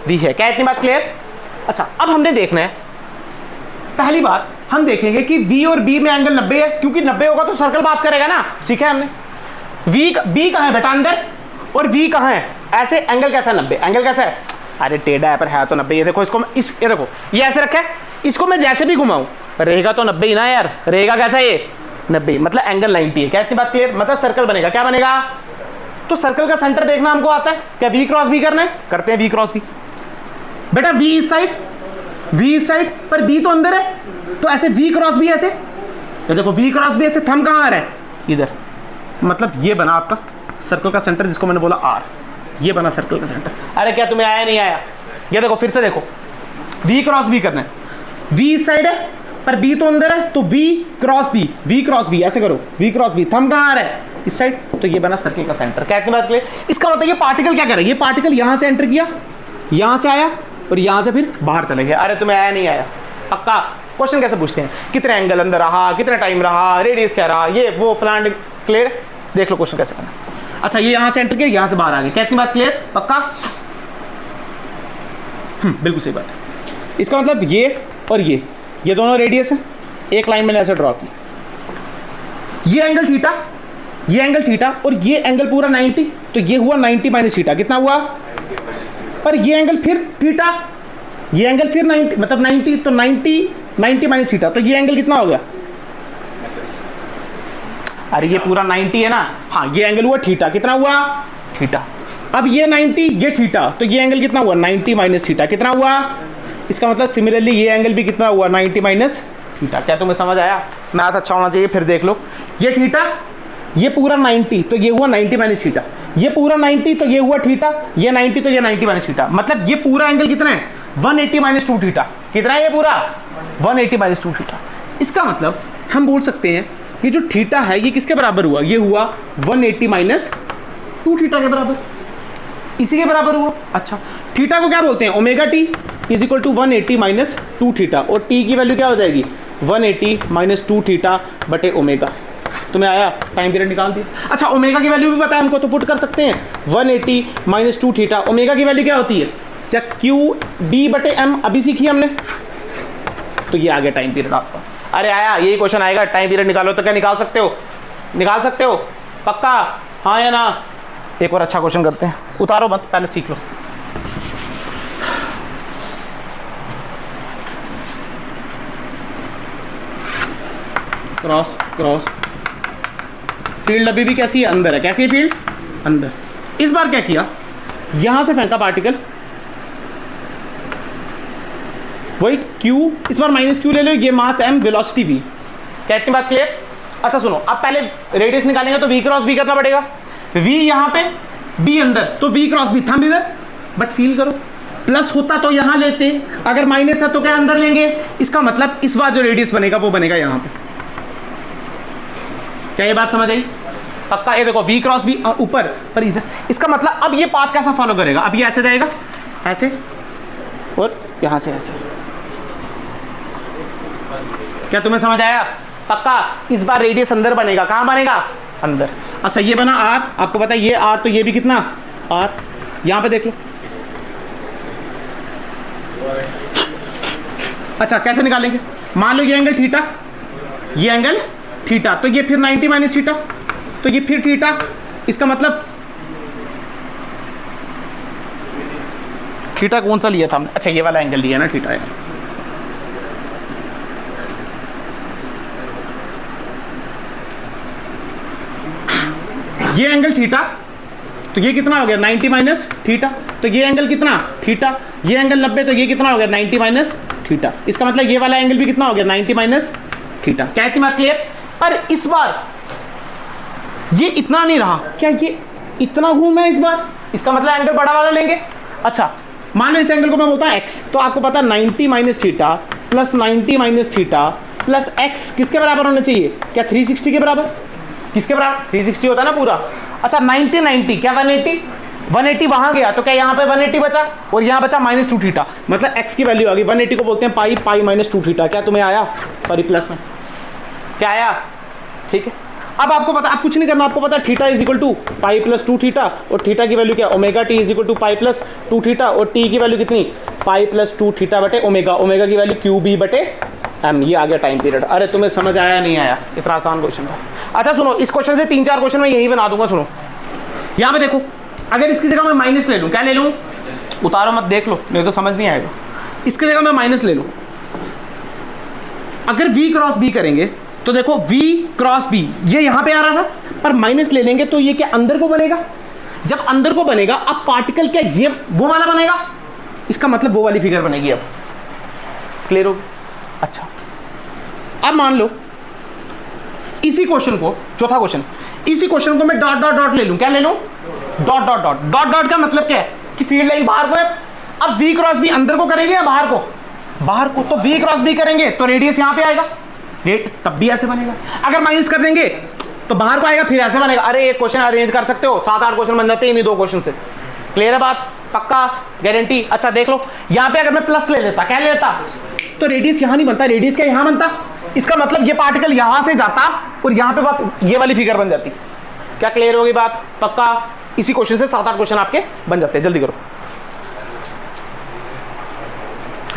v है। क्या इतनी बात क्लियर? अच्छा अब हमने देखना है, पहली बात हम देखेंगे कि v और b में एंगल 90 है, क्योंकि 90 होगा तो सर्कल बात करेगा ना, सीखा है हमने। b कहाँ है बेटा? अंदर। और v कहाँ है? ऐसे एंगल कैसा है? 90। एंगल कैसा है? अरे टेढ़ा है पर है तो 90। ये देखो इसको, ये देखो ये ऐसे रखा है, इसको मैं जैसे भी घुमाऊं रहेगा तो 90 ही ना यार, रहेगा कैसा ये 90, मतलब एंगल 90 है। क्या इतनी बात क्लियर? मतलब सर्कल बनेगा। क्या बनेगा? तो सर्कल का सेंटर देखना हमको आता है। क्या v क्रॉस b करना है? करते हैं v क्रॉस b। बेटा v इस साइड पर b तो अंदर है, तो ऐसे v क्रॉस b ऐसे, तो देखो v क्रॉस b ऐसे, थंब कहाँ आ रहा है? इधर। मतलब ये बना आपका सर्कल का सेंटर, जिसको मैंने बोला r, ये बना सर्कल का सेंटर। अरे क्या तुम्हें आया नहीं आया? ये देखो फिर से देखो, v क्रॉस b करना है, v इस साइड है पर b तो अंदर है, तो v क्रॉस b ऐसे करो, v क्रॉस b, थंब कहाँ आ रहा है? इस साइड, तो ये बना सर्कल का सेंटर। क्या इतनी बात क्लियर? इसका मतलब ये पार्टिकल क्या कर रहा है? ये पार्टिकल यहां से एंटर किया, यहां से आया और यहां से फिर बाहर चले गया। अरे तुम्हें आया नहीं आया? पक्का। क्वेश्चन कैसे पूछते हैं? कितने एंगल अंदर रहा, कितना टाइम रहा, रेडियस क्या रहा, ये वो प्लान। क्लियर? देख लो क्वेश्चन कैसे करना। अच्छा ये यहां से एंटर किया, यहां से बाहर आ गया। क्या इतनी बात क्लियर? पक्का? बिल्कुल सही बात है। इसका मतलब ये और ये दोनों रेडियस है, एक लाइन मैंने ऐसे ड्रॉ की, ये एंगल थीटा, ये एंगल थीटा और ये एंगल पूरा 90, तो ये हुआ 90 माइनस थीटा। कितना हुआ? और ये एंगल फिर थीटा, ये एंगल फिर 90, मतलब 90, तो 90 माइनस थीटा, तो ये एंगल कितना हो गया? अरे ये पूरा 90 है ना, हाँ ये एंगल हुआ थीटा। कितना हुआ? थीटा। अब ये 90, ये थीटा, तो ये एंगल कितना हुआ? 90 माइनस थीटा। कितना हुआ? इसका मतलब सिमिलरली ये एंगल भी कितना हुआ? 90 माइनस थीटा। क्या तुम्हें समझ आया? मैथ अच्छा होना चाहिए। फिर देख लो, ये थीटा, ये पूरा 90, तो ये हुआ 90 माइनस थीटा, ये पूरा 90, तो ये हुआ थीटा, ये 90, तो ये 90 माइनस थीटा। मतलब ये पूरा एंगल कितना है? 180 माइनस 2 थीटा। कितना है ये पूरा? 180 माइनस 2 थीटा। इसका मतलब हम बोल सकते हैं ये जो थीटा है ये किसके बराबर हुआ? ये हुआ 180 माइनस 2 थीटा के बराबर, इसी के बराबर हुआ। अच्छा थीटा को क्या बोलते हैं? Omega T is equal to 180 minus 2 theta, और टी की वैल्यू क्या हो जाएगी? 180 माइनस 2 थीटा बटे ओमेगा। तुम्हें आया? टाइम पीरियड निकाल दिया। अच्छा ओमेगा की वैल्यू भी पता है हमको, तो पुट कर सकते हैं 180 माइनस 2 थीटा। ओमेगा की वैल्यू क्या होती है? क्या क्यू डी बटे एम, अभी सीखी हमने, तो ये आ गया टाइम पीरियड आपका। अरे आया, यही क्वेश्चन आएगा, टाइम पीरियड निकालो, तो क्या निकाल सकते हो? निकाल सकते हो पक्का? हाँ या ना? एक और अच्छा क्वेश्चन करते हैं, उतारो मत, पहले सीख लो। क्रॉस क्रॉस, फील्ड अभी भी कैसी है? अंदर है। कैसी है फील्ड? अंदर। इस बार क्या किया? यहां से फेंका पार्टिकल, वही Q, इस बार माइनस Q ले लो, ये मास M, वेलोसिटी V। क्या इतनी बात क्लियर? अच्छा सुनो, अब पहले रेडियस निकालेंगे तो V क्रॉस B करना पड़ेगा। V यहाँ पे, B अंदर, तो V क्रॉस B, थंब इधर, बट फील करो प्लस होता तो यहाँ लेते, अगर माइनस है तो क्या अंदर लेंगे। इसका मतलब इस बार जो रेडियस बनेगा वो बनेगा यहाँ पे। क्या ये बात समझ आई? पक्का? ये देखो V क्रॉस B ऊपर पर इधर। इसका मतलब अब ये पाथ कैसा फॉलो करेगा? अब ये ऐसे जाएगा, ऐसे, और यहाँ से ऐसे। क्या तुम्हें समझ आया? पक्का? इस बार रेडियस अंदर बनेगा। कहाँ बनेगा? अंदर। अच्छा ये बना R, आपको पता है ये R, तो ये भी कितना? R। यहाँ पे देख लो। अच्छा कैसे निकालेंगे? मान लो ये एंगल थीटा, ये एंगल थीटा, तो ये फिर 90 माइनस थीटा, तो ये फिर थीटा। इसका मतलब थीटा कौन सा लिया था हमने? अच्छा ये वाला एंगल लिया ना थीटा है। ये एंगल थीटा, तो ये कितना हो गया? 90 माइनस थीटा, तो ये एंगल कितना? थीटा। ये एंगल 90, तो ये कितना हो गया? 90 माइनस थीटा। इसका मतलब ये वाला एंगल भी कितना हो गया? 90 माइनस थीटा। क्या है बात क्लियर? पर इस बार ये इतना नहीं रहा, क्या ये इतना घूम है इस बार? इसका मतलब एंगल बड़ा वाला लेंगे। अच्छा मान लो इस एंगल को मैं बोलता हूँ एक्स, तो आपको पता 90 minus theta plus 90 minus theta plus x किसके बराबर होना चाहिए? क्या 360 के बराबर? किसके बराबर 360 होता है ना पूरा। अच्छा 90 90 क्या 180 180 वहां गया तो क्या यहाँ पे 180 बचा और यहाँ बचा -2 थीटा, मतलब x की वैल्यू आ गई 180 को बोलते हैं पाई पाई -2 थीटा। क्या तुम्हें आया सॉरी प्लस में क्या आया? ठीक है। अब आपको पता, आप कुछ नहीं करना, आपको पता है theta is equal to pi plus 2 theta और थीटा की वैल्यू क्या omega T is equal to pi plus 2 theta और टी की वैल्यू कितनी पाई प्लस 2 थीटा बटे ओमेगा, ओमेगा की वैल्यू क्यू बी बटे एम। ये आ गया टाइम पीरियड। अरे तुम्हें समझ आया नहीं आया? इतना आसान क्वेश्चन था। अच्छा सुनो, इस क्वेश्चन से 3-4 क्वेश्चन मैं यही बना दूंगा। सुनो यहाँ पे देखो, अगर इसकी जगह मैं माइनस ले लूँ, क्या ले लूँ? उतारो मत, देख लो नहीं तो समझ नहीं आएगा। इसकी जगह मैं माइनस ले लूँ, अगर v क्रॉस b करेंगे तो देखो v क्रॉस b ये यहां पे आ रहा था, पर माइनस ले लेंगे तो ये क्या अंदर को बनेगा? जब अंदर को बनेगा अब पार्टिकल क्या ये वो वाला बनेगा, इसका मतलब वो वाली फिगर बनेगी। अब क्लियर हो? अच्छा अब मान लो इसी क्वेश्चन को, चौथा क्वेश्चन, इसी क्वेश्चन को मैं डॉट डॉट डॉट ले लूं। क्या ले लूं? Dot dot dot. Dot dot का मतलब क्या है कि फील्ड लाइन बाहर को है। अब v क्रॉस b अंदर को करेंगे या बाहर को? बाहर को। तो v क्रॉस b करेंगे तो रेडियस यहां पे आएगा, रेट तब भी ऐसे बनेगा। अगर माइनस कर देंगे तो बाहर को आएगा, फिर ऐसे बनेगा। अरे एक क्वेश्चन अरेंज कर सकते हो, 7-8 क्वेश्चन बन जाते हैं इन्हीं 2 क्वेश्चन से। क्लियर है बात? पक्का गारंटी? अच्छा देख लो, यहाँ पे अगर मैं प्लस ले लेता, क्या ले लेता? तो रेडियस यहाँ नहीं बनता, रेडियस क्या यहाँ बनता। इसका मतलब ये पार्टिकल यहाँ से जाता और यहाँ पे ये वाली फिगर बन जाती। क्या क्लियर होगी बात? पक्का? इसी क्वेश्चन से 7-8 क्वेश्चन आपके बन जाते हैं। जल्दी करो।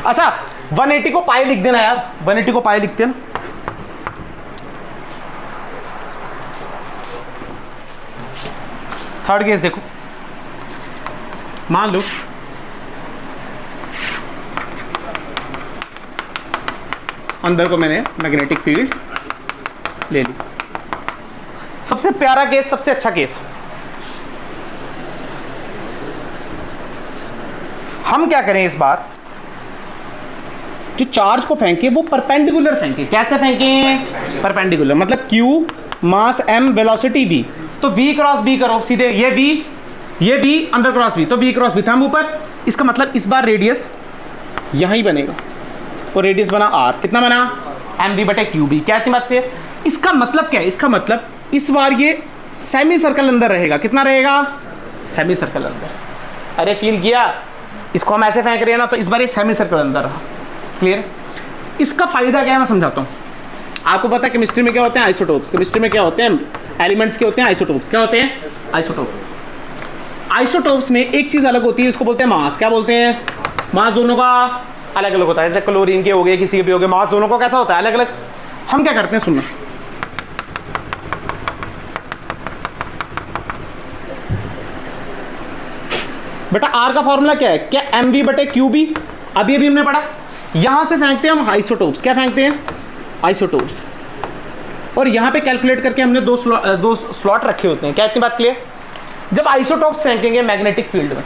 अच्छा 180 को पाई लिख देना यार, 180 को पाई लिखते हैं। थर्ड केस देखो, मान लो अंदर को मैंने मैग्नेटिक फील्ड ले ली। सबसे प्यारा केस, सबसे अच्छा केस, हम क्या करें इस बार, जो चार्ज को फेंके वो परपेंडिकुलर फेंके। कैसे फेंके? परपेंडिकुलर, मतलब Q मास m वेलोसिटी v, तो v क्रॉस b करो सीधे। ये v अंदर क्रॉस v, तो v क्रॉस b थंब ऊपर। इसका मतलब इस बार रेडियस यहां ही बनेगा और रेडियस बना r। कितना बना? mv बटे qb। क्या इतनी बात है? इसका मतलब क्या है? इसका मतलब इस बार ये सेमी सर्कल अंदर रहेगा। कितना रहेगा? सेमी सर्कल अंदर। अरे फील किया? इसको हम ऐसे फेंक रहे हैं ना, तो इस बार ये सेमी सर्कल अंदर रहा। क्लियर? इसका फायदा क्या है मैं समझाता हूँ। आपको पता है केमिस्ट्री में क्या होते हैं? आइसोटोप्स। केमिस्ट्री में क्या होते हैं? एलिमेंट्स के होते हैं आइसोटोप्स। क्या होते हैं? आइसोटोप। आइसोटोप्स में एक चीज अलग होती है, इसको बोलते हैं मास। क्या बोलते हैं? मास दोनों का अलग अलग होता है। जैसे क्लोरीन के हो गए, किसी के भी हो गए, मास दोनों का कैसा होता है? अलग अलग। हम क्या करते हैं, सुनना, बेटा आर का फॉर्मूला क्या है? क्या mv बटे qb, अभी अभी हमने पढ़ा। यहां से फेंकते हैं हम आइसोटोप्स। क्या फेंकते हैं? आइसोटोप्स। और यहां पे कैलकुलेट करके हमने दो स्लॉट रखे होते हैं। क्या इतनी बात क्लियर? जब आइसोटोप्स फेंकेंगे मैग्नेटिक फील्ड में,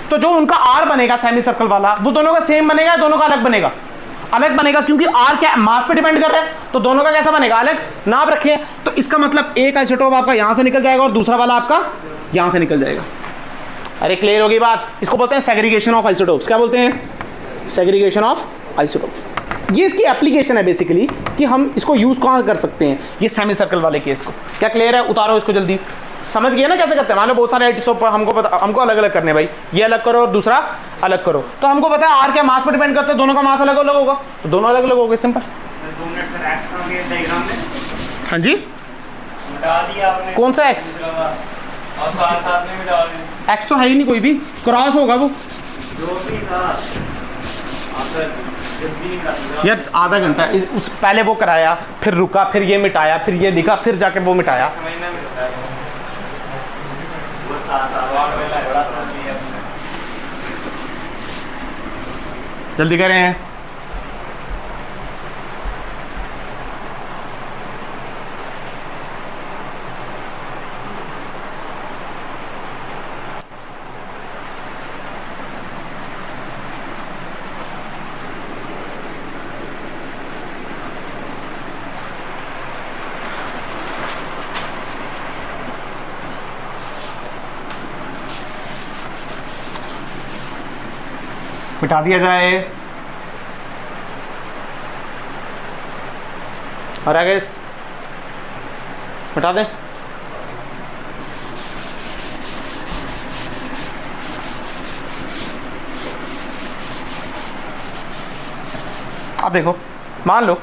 तो जो उनका आर बनेगा सेमी सर्कल वाला, वो दोनों का सेम बनेगा, दोनों का अलग बनेगा? अलग बनेगा, क्योंकि आर क्या मास पे डिपेंड कर रहा है, तो दोनों का कैसा बनेगा? अलग। नाप रखे हैं, तो इसका मतलब एक आइसोटोप आपका यहां से निकल जाएगा और दूसरा वाला आपका यहां से निकल जाएगा। अरे क्लियर होगी बात? इसको बोलते हैं सेग्रीगेशन ऑफ आइसोटोप्स। क्या बोलते हैं? Segregation of isotopes. ये इसकी एप्लीकेशन है बेसिकली, कि हम इसको यूज कहाँ कर सकते हैं, ये सेमी सर्कल वाले केस को। क्या क्लियर है? उतारो इसको जल्दी। समझ गए ना कैसे करते हैं? मान लो बहुत सारे आइसोटोप हमको अलग अलग करने, भाई ये अलग करो और दूसरा अलग करो, तो हमको पता है आर क्या मास पर डिपेंड करता है, दोनों का मास अलग अलग होगा, तो दोनों अलग अलग हो गए। सिंपल। हाँ जी, कौन सा एक्स? और साथ में भी डाल दें। एक्स तो है ही नहीं, कोई भी क्रॉस होगा वो। जो भी था यार आधा घंटा उस पहले वो कराया, फिर रुका, फिर ये मिटाया, फिर ये दिखा, फिर जाके वो मिटाया। समझना में होता है वो साथ बड़ा समझ लिया। जल्दी करें। मिटा दिया जाए। और आगे हटा दें। अब देखो, मान लो अब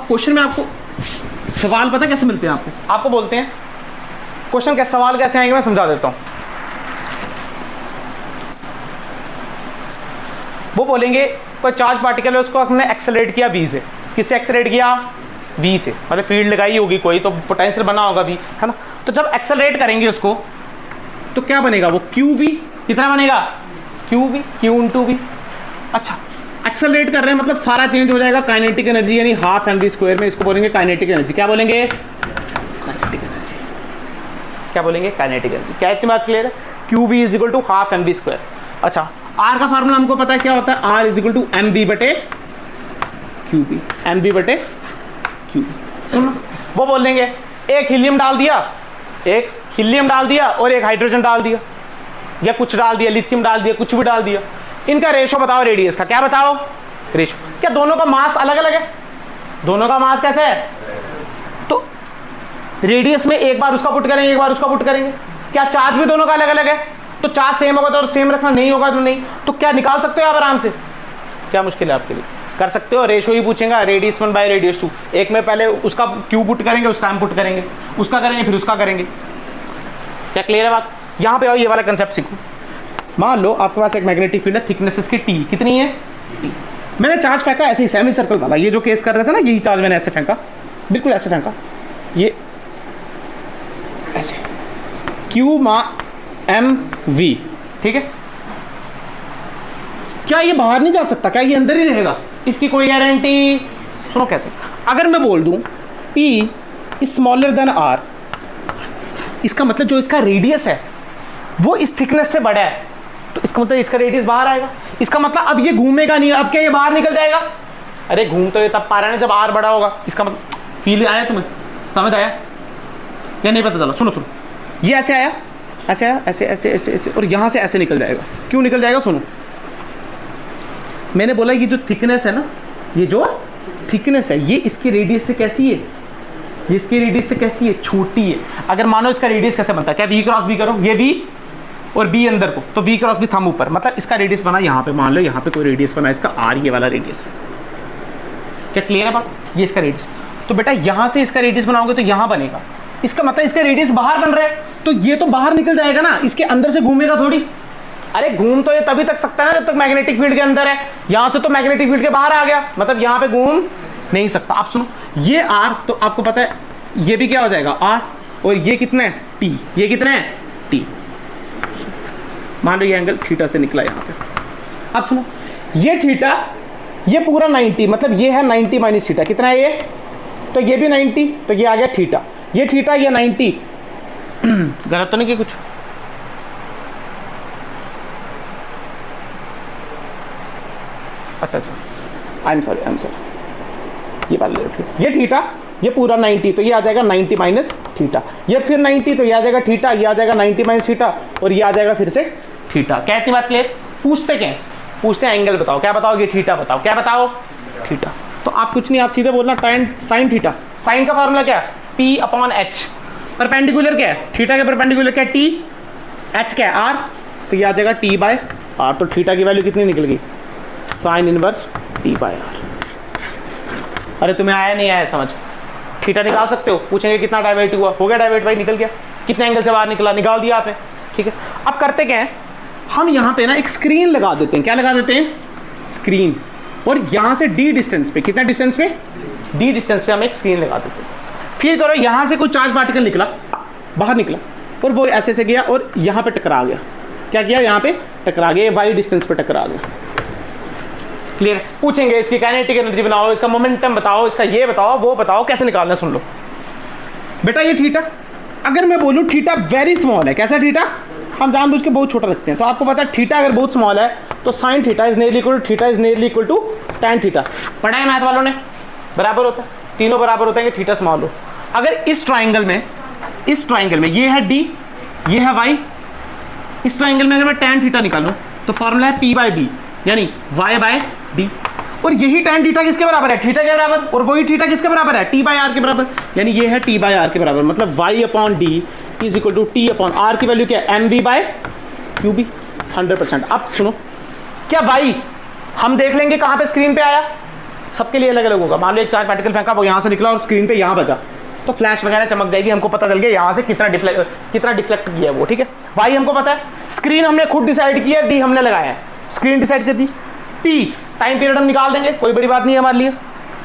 क्वेश्चन में आपको सवाल पता कैसे मिलते हैं आपको बोलते हैं क्वेश्चन क्या, सवाल कैसे आएंगे मैं समझा देता हूं। वो बोलेंगे कोई चार्ज पार्टिकल है, उसको हमने एक्सेलरेट किया v से। किससे एक्सेलरेट किया? v से, मतलब फील्ड लगाई होगी कोई, तो पोटेंशियल बना होगा v, है ना। तो जब एक्सेलरेट करेंगे उसको तो क्या बनेगा? वो qv। कितना बनेगा? qv, q into v। अच्छा, एक्सेलरेट कर रहे हैं मतलब सारा चेंज हो जाएगा। काइनेटिक एनर्जी यानी हाफ mv² में इसको बोलेंगे काइनेटिक एनर्जी। क्या बोलेंगे? Kinetic energy. क्या बोलेंगे? Kinetic energy. क्या इतनी बात क्लियर है? qv is equal to half mv²। अच्छा, r का फार्मूला हमको पता है क्या होता है? r is equal to mv बटे qb, mv बटे qb। वो बोल देंगे एक हीलियम डाल दिया और एक हाइड्रोजन डाल दिया, या कुछ डाल दिया, लिथियम डाल दिया, कुछ भी डाल दिया। इनका रेशो बताओ रेडियस का। क्या बताओ? रेशो। क्या दोनों का मास अलग अलग है? दोनों का मास कैसे है? तो रेडियस में एक बार उसका पुट करेंगे, एक बार उसका पुट करेंगे। क्या चार्ज भी दोनों का अलग अलग है? तो चार्ज सेम होगा तो सेम रखना, नहीं होगा तो नहीं। तो क्या निकाल सकते हो आप आराम से? क्या मुश्किल है आपके लिए? कर सकते हो। रेशो ही पूछेगा, रेडियस 1 बाय रेडियस 2। एक में पहले उसका क्यू पुट करेंगे, उसका एम पुट करेंगे, उसका करेंगे फिर उसका करेंगे। क्या क्लियर है बात? यहाँ पे आओ, ये वाला कंसेप्ट सीखो। मान लो आपके पास एक मैग्नेटिक फील्ड है, थिकनेस इसकी टी। कितनी है? टी। मैंने चार्ज फेंका ऐसे ही सेमी सर्कल वाला, ये जो केस कर रहे थे ना, यही चार्ज मैंने ऐसे फेंका, बिल्कुल ऐसे फेंका, ये ऐसे क्यू मा एम वी। ठीक है, क्या ये बाहर नहीं जा सकता? क्या ये अंदर ही रहेगा? इसकी कोई गारंटी? सुनो कैसे। अगर मैं बोल दूं P is smaller than R, इसका मतलब जो इसका रेडियस है वो इस थिकनेस से बड़ा है, तो इसका मतलब इसका रेडियस बाहर आएगा। इसका मतलब अब ये घूमेगा नहीं, अब क्या ये बाहर निकल जाएगा? अरे घूम तो ये तब पा रहा है जब R बड़ा होगा। इसका मतलब फील आया तुम्हें? समझ आया या नहीं पता चला? सुनो सुनो, ये ऐसे आया, ऐसे आया, ऐसे ऐसे ऐसे ऐसे, और यहाँ से ऐसे निकल जाएगा। क्यों निकल जाएगा? सुनो, मैंने बोला ये जो थिकनेस है ना, ये जो थिकनेस है ये इसकी रेडियस से कैसी है? ये इसकी रेडियस से कैसी है? छोटी है। अगर मानो इसका रेडियस कैसे बनता है? क्या v क्रॉस b करो, ये v और b अंदर को, तो v क्रॉस b थंब ऊपर, मतलब इसका रेडियस बना यहाँ पे। मान लो यहाँ पे कोई रेडियस बना इसका r, ये वाला रेडियस। क्या क्लियर है बात? ये इसका रेडियस। तो बेटा यहाँ से इसका रेडियस बनाओगे तो यहाँ बनेगा, इसका मतलब इसका रेडियस बाहर बन रहा है, तो ये तो बाहर निकल जाएगा ना, इसके अंदर से घूमेगा थोड़ी। अरे घूम तो ये तभी तक सकता है ना जब तक मैग्नेटिक फील्ड के अंदर है। यहाँ से तो मैग्नेटिक फील्ड के बाहर आ गया, मतलब यहाँ पे घूम नहीं सकता। आप सुनो, ये R तो आपको पता है ये भी क्या हो जाएगा? R, और ये कितना है? T। ये कितना है? T। मान लो ये एंगल थीटा से निकला यहाँ पे। आप सुनो, ये थीटा, ये पूरा 90, मतलब ये है 90 माइनस थीटा। कितना है ये? तो ये भी 90, तो ये आ गया थीटा। ये थीटा, ये 90। गलत तो नहीं कि कुछ? अच्छा, आई एम सॉरी, ये बात ये थीटा, ये पूरा 90, तो ये आ जाएगा 90 माइनस थीटा। ये फिर 90, तो ये आ जाएगा थीटा, ये आ जाएगा 90 माइनस थीटा, और ये आ जाएगा फिर से थीटा। क्या इतनी बात क्लियर? पूछते क्या? पूछते हैं एंगल बताओ। क्या बताओगे? थीटा बताओ। क्या बताओ? थीटा। तो आप कुछ नहीं, आप सीधे बोलना tan साइन थीटा। साइन का फॉर्मूला क्या है? P upon H। परपेंडिकुलर क्या है? थीटा के परपेंडिकुलर क्या है? T। H क्या है? R। तो ये आ जाएगा T बाय R। तो थीटा की वैल्यू कितनी निकल गई? Sine inverse T by R। अरे तुम्हें आया नहीं आया समझ? थीटा निकाल सकते हो। पूछेंगे कितना डाइवर्ट हुआ, हो गया डाइवर्ट भाई, निकल गया। कितने एंगल से बाहर निकला, निकाल दिया आपने। ठीक है, अब करते क्या है, हम यहाँ पे ना एक स्क्रीन लगा देते हैं। क्या लगा देते हैं? स्क्रीन। और यहाँ से d डिस्टेंस पे, कितना डिस्टेंस पे? d डिस्टेंस पे हम एक स्क्रीन लगा देते हैं। फिर करो, यहाँ से कोई चार्ज पार्टिकल निकला, बाहर निकला, और वो ऐसे से गया और यहाँ पे टकरा गया। क्या किया? यहाँ पे टकरा गया, y डिस्टेंस पे टकरा गया। क्लियर? पूछेंगे इसकी काइनेटिक एनर्जी बनाओ, इसका मोमेंटम बताओ, इसका ये बताओ, वो बताओ, कैसे निकालना सुन लो बेटा। ये थीटा, अगर मैं बोलूँ थीटा वेरी स्मॉल है, कैसा थीटा? हम जानबूझ के बहुत छोटा रखते हैं। तो आपको पता है थीटा अगर बहुत स्मॉल है तो sine theta is nearly equal to theta is nearly equal to tan theta. पढ़ा है मैथ वालों ने? बराबर होता है, तीनों बराबर होता है कि थीटा स्मॉल हो। अगर इस ट्राइंगल में इस ट्राइंगल में ये है डी, ये है वाई, इस ट्राइंगल में अगर मैं tan थीटा निकालूं तो फॉर्मूला है p बाई बी यानी y बाय डी, और यही tan थीटा किसके बराबर है, थीटा के बराबर, और वही थीटा किसके बराबर है, t बाय आर के बराबर, यानी ये है t बाय आर के बराबर, मतलब y अपॉन D is equal to t upon R की वैल्यू क्या है, M B by Q B 100%। अब सुनो, क्या y हम देख लेंगे कहाँ पे स्क्रीन पे आया, सबके लिए अलग अलग होगा। मान लो एक चार्ज पार्टिकल फेंका, वो यहाँ से निकला और स्क्रीन पे यहाँ बचा, तो फ्लैश वगैरह चमक जाएगी, हमको पता चल गया यहाँ से कितना डिफ्लेक्ट किया है वो, ठीक है। वाई हमको पता है, स्क्रीन हमने खुद डिसाइड किया, डी हमने लगाया है, स्क्रीन डिसाइड कर दी। टी टाइम पीरियड हम निकाल देंगे, कोई बड़ी बात नहीं है हमारे लिए।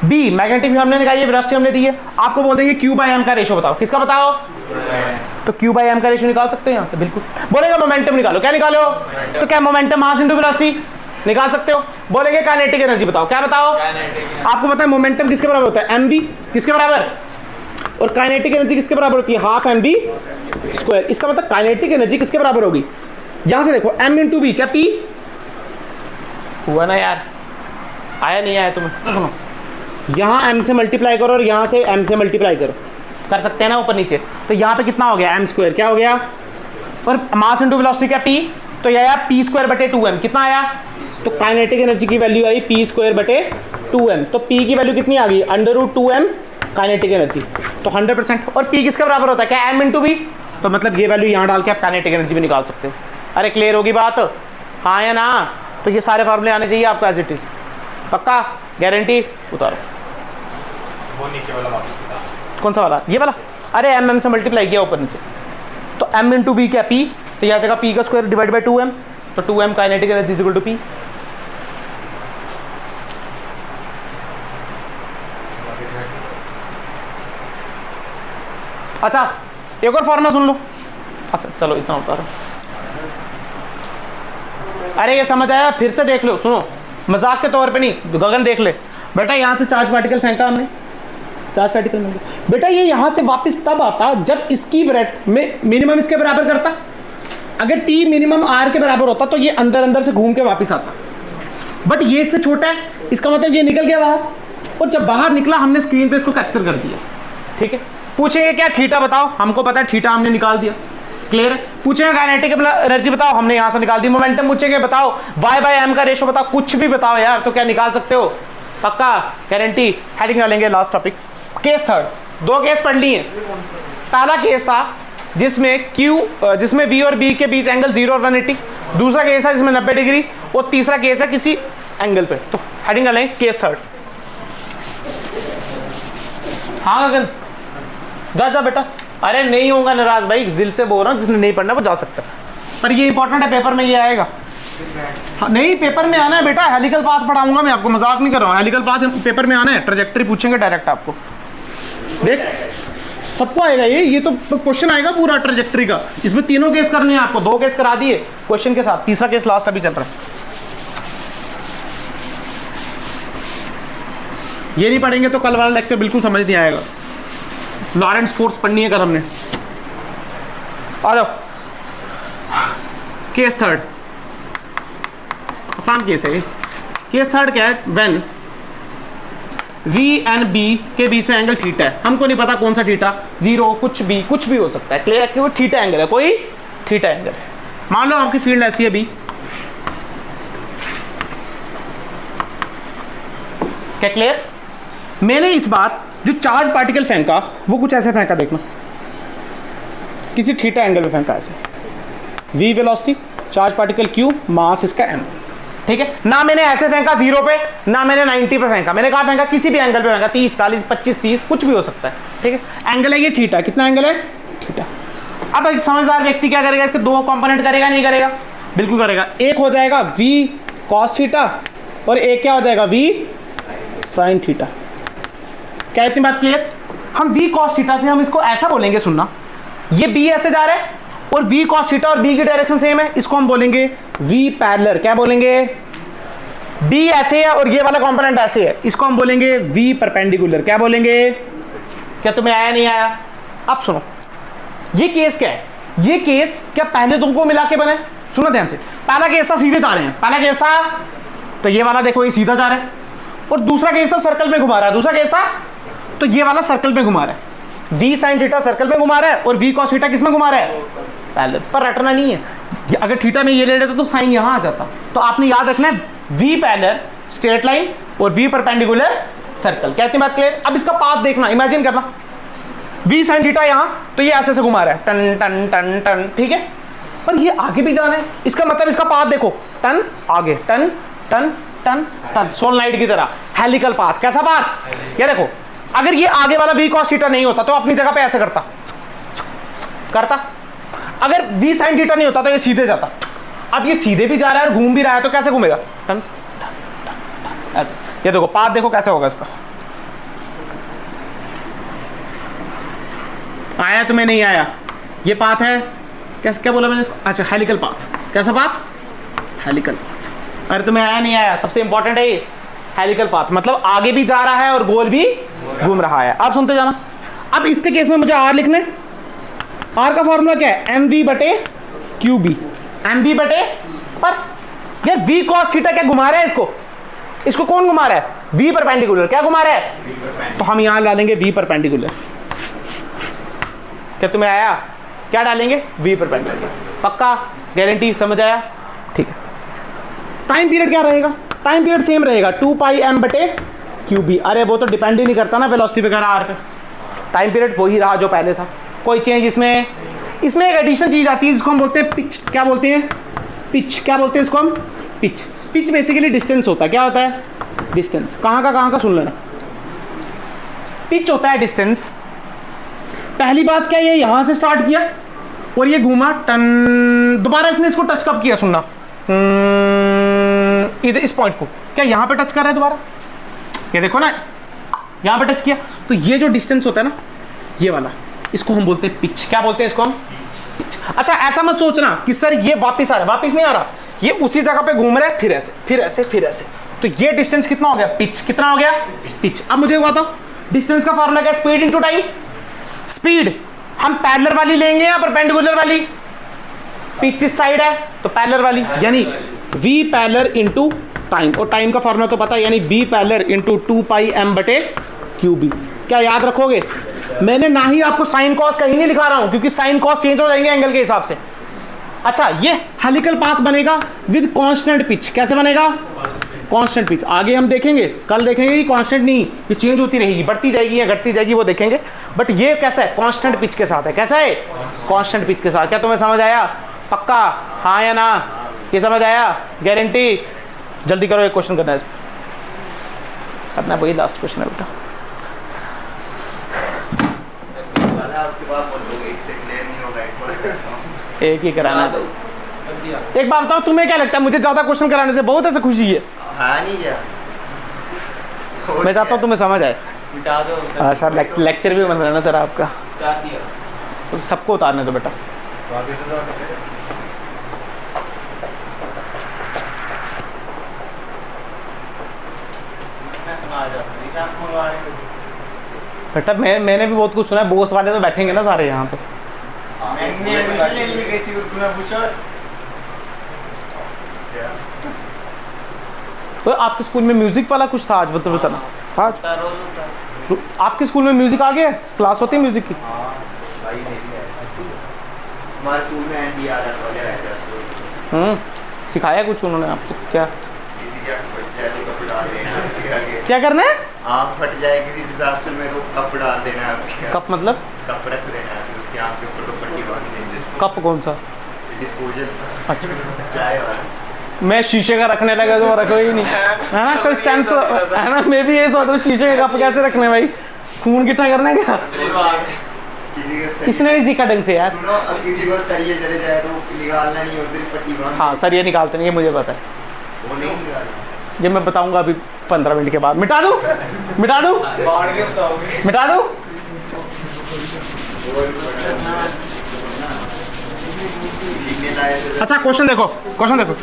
बी मैग्नेटिक हमने निकाली है, वेलोसिटी हमने दी है, आपको बोल देंगे क्यू बाई एम का रेशो बताओ, किसका बताओ, तो क्यू बाई एम का रेशो निकाल सकते हो यहाँ से, बिल्कुल। बोलेगा मोमेंटम निकालो, क्या निकालो, तो क्या मोमेंटम मास इनटू वेलोसिटी निकाल सकते हो। बोलेंगे काइनेटिक एनर्जी बताओ, क्या बताओ, आपको पता है मोमेंटम किसके बराबर होता है, एम बी किसके बराबर, और काइनेटिक एनर्जी किसके बराबर होती है, हाफ एम बी स्क्वायर। इसका मतलब काइनेटिक एनर्जी किसके बराबर होगी, यहां से देखो एम इंटू बी, क्या पी हुआ ना यार, आया नहीं आया तुम्हें, तो सुनो, यहाँ एम से मल्टीप्लाई करो और यहाँ से एम से मल्टीप्लाई करो, कर सकते हैं ना ऊपर नीचे, तो यहाँ पे कितना हो गया, एम स्क्वायर, क्या हो गया, और मास इंटू वेलोसिटी क्या पी, तो यह आया पी स्क्वायर बटे 2m, कितना आया, तो काइनेटिक एनर्जी की वैल्यू आई पी स्क्वायर बटे 2m, तो पी की वैल्यू कितनी आ गई, √2m काइनेटिक एनर्जी, तो 100%। और पी किसके बराबर होता है, क्या एम इंटू बी, तो मतलब ये वैल्यू यहाँ डाल के आप काइनेटिक एनर्जी भी निकाल सकते हो। अरे क्लियर होगी बात, हाँ या ना, तो ये सारे फॉर्मूले आने चाहिए आपको एज इट इज, पक्का, गारंटी, उतारो। वो नीचे वाला वापस, कौन सा वाला, ये वाला, अरे एम से मल्टीप्लाई किया ऊपर नीचे, तो एम इंटू वी क्या पी, तो यहाँ जगह पी का स्क्वायर डिवाइड बाई 2m, तो 2m kinetic energy is equal to P. अच्छा एक और फॉर्मूला सुन लो, अच्छा चलो इतना उतारो, अरे ये समझ आया, फिर से देख लो, सुनो, मजाक के तौर पे नहीं, गगन देख ले बेटा, यहाँ से चार्ज पार्टिकल फेंका हमने, चार्ज पार्टिकल में बेटा ये यहाँ से वापस तब आता जब इसकी ब्रेथ में मिनिमम इसके बराबर करता, अगर टी मिनिमम आर के बराबर होता तो ये अंदर अंदर से घूम के वापस आता, बट ये इससे छोटा है, इसका मतलब ये निकल गया बाहर, और जब बाहर निकला हमने स्क्रीन पे इसको कैप्चर कर दिया, ठीक है। पूछेंगे क्या थीटा बताओ, हमको पता है थीटा हमने निकाल दिया, क्लियर है। पूछेंगे काइनेटिक एनर्जी बताओ, हमने यहाँ से निकाल दी। मोमेंटम पूछेंगे बताओ, y बाय एम का रेशो बताओ, कुछ भी बताओ यार, तो क्या निकाल सकते हो, पक्का, गारंटी। हेडिंग डालेंगे लास्ट टॉपिक, केस थर्ड, दो केस पढ़ लिए। पहला केस था जिसमें v और b के बीच एंगल 0 और 180, दूसरा केस था जिसमें 90 डिग्री, और तीसरा केस है किसी एंगल पे। तो हेडिंग डालेंगे केस थर्ड। हाँ गगन जा बेटा, अरे नहीं होगा नाराज भाई, दिल से बोल रहा हूँ, जिसने नहीं पढ़ना वो जा सकता है, पर ये इंपॉर्टेंट है, पेपर में ये आएगा। हाँ, नहीं पेपर में आना है बेटा, हेलिकल पाथ पढ़ाऊंगा मैं आपको, मजाक नहीं कर रहा हूँ, हेलिकल पाथ पेपर में आना है, ट्रैजेक्टरी पूछेंगे डायरेक्ट आपको, देख सबको आएगा ये तो क्वेश्चन आएगा पूरा ट्रैजेक्टरी का। इसमें तीनों केस करने हैं आपको, 2 केस करा दिए क्वेश्चन के साथ, तीसरा केस लास्ट अभी चल रहा है। ये नहीं पढ़ेंगे तो कल वाला लेक्चर बिल्कुल समझ नहीं आएगा। लॉरेंट्ज फोर्स पढ़नी है कल हमने। आ जाओ, केस थर्ड, आसान केस है ये। केस थर्ड क्या है, व्हेन V एंड B के बीच में एंगल थीटा है, हमको नहीं पता कौन सा थीटा, 0 कुछ भी हो सकता है, क्लियर है कि वो थीटा एंगल है, कोई थीटा एंगल है। मान लो आपकी फील्ड ऐसी है B, क्या क्लियर। मैंने इस बार जो चार्ज पार्टिकल फेंका वो कुछ ऐसे फेंका, देखना किसी थीटा एंगल पे फेंका ऐसे, V velocity, charge particle Q, मास इसका M, ठीक है ना। मैंने ऐसे फेंका 0 पे, ना मैंने 90 पे फेंका, मैंने कहा फेंका किसी भी एंगल पे फेंका, 30 40 25 30 कुछ भी हो सकता है, ठीक है। एंगल है ये थीटा, कितना एंगल है थीटा। अब एक समझदार व्यक्ति क्या करेगा, इसके 2 कंपोनेंट करेगा, नहीं करेगा, बिल्कुल करेगा। एक हो जाएगा V cos थीटा और एक क्या हो जाएगा V sin थीटा। क्या इतनी बात क्लियर। हम V cos थीटा से हम इसको ऐसा बोलेंगे, सुनना, ये B ऐसे जा रहा है और V cos थीटा और B की डायरेक्शन सेम है, इसको हम बोलेंगे V पैरेलल। क्या बोलेंगे, B ऐसे है और ये वाला कंपोनेंट ऐसे है, इसको हम बोलेंगे V परपेंडिकुलर। क्या बोलेंगे, क्या तुम्हें आया नहीं आया। अब सुनो, ये केस क्या है, ये केस क्या पहले तुमको मिला के बने, सुनो ध्यान से। पहला केस था सीधे जा रहे हैं, पहला केस था तो ये वाला देखो ये सीधा जा रहा है, और दूसरा केस था सर्कल में घुमा रहा है, दूसरा केस था तो ये वाला सर्कल में घुमा रहा है। v sin थीटा सर्कल में घुमा रहा है और v cos थीटा किस में घुमा रहा है, पैरेलल पर रटना नहीं है। अगर थीटा में ये ले लेते तो साइन यहां आ जाता। तो आपने याद रखना है v पैरेलल स्ट्रेट लाइन और v परपेंडिकुलर सर्कल। क्या इतनी बात क्लियर? अब इसका पाथ देखना, इमेजिन करना v sin थीटा यहां, तो ये ऐसे से घुमा रहा है टन टन टन टन, ठीक है, पर ये आगे भी जाना है, इसका मतलब इसका पाथ देखो, टन आगे टन टन टन टन, सोलनाइट की तरह हेलिकल पाथ। कैसा पाथ? ये देखो, अगर ये आगे वाला v cos थीटा नहीं होता तो अपनी जगह पे ऐसे करता, अगर v sin थीटा नहीं होता तो ये सीधे जाता। अब ये सीधे भी जा रहा है और घूम भी रहा है, तो कैसे घूमेगा, टन ऐसे। ये देखो पाथ देखो कैसे होगा इसका, आया तुम्हें नहीं आया? ये पाथ है, कैसे, क्या बोला मैंने इसको, अच्छा हेलिकल पाथ। कैसा पाथ? Helical path. अरे तुम्हें आया नहीं आया? सबसे इंपॉर्टेंट है ये हेलिकल पाथ, मतलब आगे भी जा रहा है और गोल भी घूम रहा है। आप सुनते जाना। अब इसके केस में मुझे आर लिखना है। आर का फॉर्मूला क्या है? एम वी बटे क्यू बी, एम वी बटे पर यार वी cos थीटा क्या घुमा रहा है इसको कौन घुमा रहा है? V perpendicular. क्या घुमा रहा है? तो हम यहां डालेंगे वी परपेंडिकुलर। क्या तुम्हें आया? क्या डालेंगे? V perpendicular. पक्का? गारंटी? समझ आया? ठीक है। टाइम पीरियड क्या रहेगा? टाइम पीरियड सेम रहेगा 2 पाई एम बटे क्यू बी। अरे वो तो डिपेंड ही नहीं करता ना वेलोसिटी वगैरह आर पे, टाइम पीरियड वही रहा जो पहले था, कोई चेंज इसमें एक एडिशनल चीज आती है जिसको हम बोलते हैं पिच। क्या बोलते हैं? पिच। क्या बोलते हैं इसको हम? पिच। पिच बेसिकली डिस्टेंस होता है। क्या होता है? डिस्टेंस। कहाँ का सुन लेना। पिच होता है डिस्टेंस। पहली बात क्या, ये यहां से स्टार्ट किया और ये घूमा टन, दोबारा इसने इसको टच कब किया? सुनना, इधर इस पॉइंट को, क्या यहां पे टच कर रहा है दोबारा? ये देखो ना, यहां पे टच किया, तो ये जो डिस्टेंस होता है ना, ये वाला, इसको हम बोलते हैं पिच। क्या बोलते हैं इसको हम? पिच। अच्छा ऐसा मत सोचना कि सर ये वापस आ रहा है, वापस नहीं आ रहा, ये उसी जगह पे घूम रहा है, फिर ऐसे फिर ऐसे फिर ऐसे, तो ये डिस्टेंस कितना हो गया? पिच। कितना हो गया? पिच। अब मुझे बताओ डिस्टेंस का फॉर्मूला क्या? Speed into time. स्पीड हम पैरेलल वाली लेंगे या परपेंडिकुलर वाली? पिच इस साइड है तो पैरेलल वाली, यानी v पैरेलल इनटू टाइम, और टाइम का फॉर्मूला तो पता है, यानी b पैरेलल इनटू 2 पाई m बटे क्यू बी। क्या याद रखोगे? मैंने ना ही आपको साइन कॉस कहीं नहीं लिखा रहा हूं, क्योंकि साइन कॉस चेंज हो जाएंगे एंगल के हिसाब से। अच्छा, ये हेलिकल पाथ बनेगा विद कांस्टेंट पिच। कैसे बनेगा? Constant pitch. आगे हम देखेंगे, कल देखेंगे कि कांस्टेंट नहीं, ये चेंज होती रहेगी, बढ़ती जाएगी या घटती जाएगी, वो देखेंगे। बट ये कैसा है? कांस्टेंट पिच के साथ है। कैसा है? कांस्टेंट पिच के साथ। क्या तुम्हें समझ आया? पक्का? हाँ या ना? ये समझ आया? गारंटी? जल्दी करो, एक क्वेश्चन करना है इसमें अपना, वही लास्ट क्वेश्चन है बेटा। एक ही कराना है। एक बात बताओ, तुम्हें क्या लगता है मुझे ज्यादा क्वेश्चन कराने से बहुत ऐसे खुशी है? हाँ नहीं क्या? मैं चाहता हूँ तुम्हें समझ आए। मिटा दो हाँ सर, लेक्चर भी बन रहा है ना सर आपका, उतार दिया। तो सबको उतारने दो बेटा। बेटा मैंने भी बहुत कुछ सुना है, बोस वाले तो बैठेंगे ना सारे यहाँ पे। तो आपके स्कूल में म्यूजिक वाला कुछ था आज? बताना। आज आपके स्कूल में म्यूजिक आ गया? क्लास होती है म्यूजिक की? हमारे स्कूल में एनडीआरएफ वगैरह है। सिखाया कुछ उन्होंने आपको? क्या किसी की आँख फट जाए तो कप डाल देना है। क्या करना है? आँख फट जाए किसी डिजास्टर में तो कप डाल देना है। कप मतलब? कप रख देना है, फिर उसकी आँख के ऊपर तो पट्टी बांध देंगे। कप कौन सा? डिस्पोजल। अच्छा, चाय वाला। मैं शीशे का रखने लगा तो रखो ही नहीं, है ना? कोई सेंस है ना? मैं भी ये सोच रहा हूँ शीशे का कप कैसे रखने भाई, खून इकट्ठा करने का। किसने नहीं सीखा ढंग से यार? सुनो, अब किसी को सरिये चले जाए तो निकालना नहीं, उधर पट्टी बांध। हाँ सर, ये निकालते नहीं, ये मुझे पता है। वो नहीं निकालना, ये मैं बताऊंगा अभी 15 मिनट के बाद। मिटा दूं? मिटा दूं? मिटा दूं? अच्छा क्वेश्चन देखो, क्वेश्चन देखो,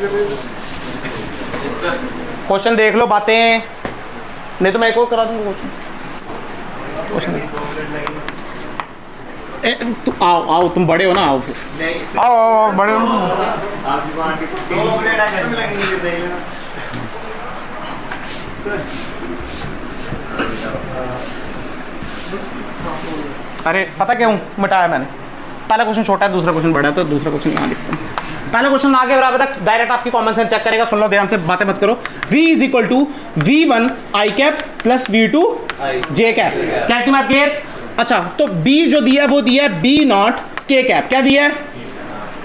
क्वेश्चन देख लो, बातें नहीं तो मैं एक और करा दूंगा क्वेश्चन। क्वेश्चन देखो, तुम आओ, तुम बड़े हो ना, आओ फिर। आओ बड़े हो ना। अरे पता क्यों मिटाया मैंने, पहला क्वेश्चन छोटा है दूसरा क्वेश्चन बड़ा है, तो दूसरा क्वेश्चन यहाँ लिखता हूँ। पहला क्वेश्चन आगे बराबर तक डायरेक्ट आपकी कॉमन सेंस चेक करेगा, सुन लो ध्यान से, बातें मत करो। v is equal to v1 i cap plus v2 j cap, क्या इतनी बात क्लियर? अच्छा तो b जो दिया है वो दिया है b नॉट k कैप, क्या दिया है?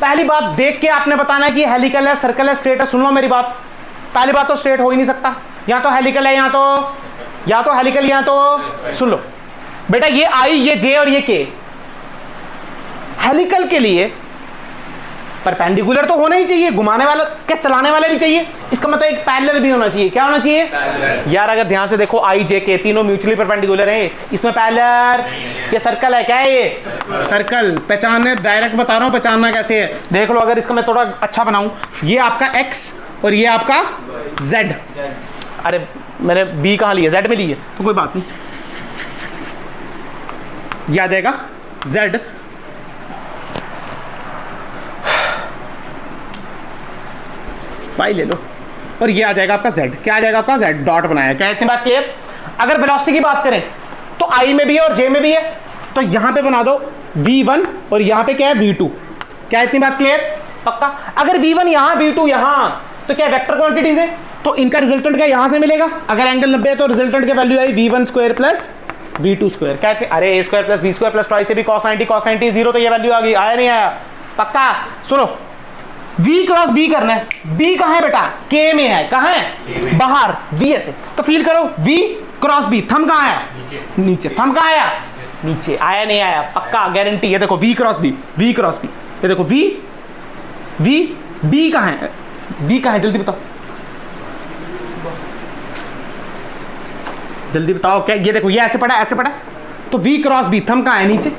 पहली बात देख के आपने बताना है कि हेलिकल है, सर्कल है, स्ट्रेट है। सुन लो मेरी बात, पहली बात तो स्ट्रेट हो ही नहीं सकता, या तो हेलिकल है या तो हेलिकल या तो, सुन लो बेटा ये i ये j और ये k हेलिकल के लिए परपेंडिकुलर तो होना ही चाहिए, घुमाने वाला क्या चलाने वाला भी चाहिए, इसका मतलब एक पैरेलल भी होना चाहिए। क्या होना चाहिए यार? अगर ध्यान से देखो आई जे के तीनों म्यूचुअली परपेंडिकुलर हैं, इसमें पैरेलल, ये सर्कल है, क्या है ये सर्कल? पहचानने डायरेक्ट बता रहा हूं पहचानना कैसे है, देख लो। अगर इसका मैं थोड़ा अच्छा बनाऊं, ये आपका x और ये आपका z, अरे मैंने b कहां लिया, z में लिया, तो कोई बात नहीं, ये आ जाएगा z, फाइल ले लो, और ये आ जाएगा आपका z, क्या आ जाएगा आपका z, डॉट बनाया, क्या इतनी बात क्लियर? अगर वेलोसिटी की बात करें तो i में भी है और j में भी है, तो यहां पे बना दो v1 और यहां पे क्या है v2, क्या इतनी बात क्लियर? पक्का? अगर v1 यहां v2 यहां, तो क्या वेक्टर क्वांटिटीज है, तो इनका रिजल्टेंट क्या यहां से मिलेगा? अगर एंगल 90 है तो रिजल्टेंट की वैल्यू आई v1 square plus v2 square, क्या अरे a square plus b square plus twice से भी cos 90 0, तो ये वैल्यू आ गई, आया नहीं आया? पक्का? सुनो v क्रॉस b करना है, b कहां है बेटा? k में है, कहां है? बाहर, v ऐसे, तो फील करो v क्रॉस b, थंब कहां आया? नीचे, थंब कहां आया? नीचे, आया नहीं आया? पक्का गारंटी। ये देखो v cross b, v cross b, ये देखो v b कहां है? b कहां है जल्दी बताओ, जल्दी बताओ, क्या ये देखो ये ऐसे पड़ा तो v क्रॉस b, थंब कहां है? नीचे,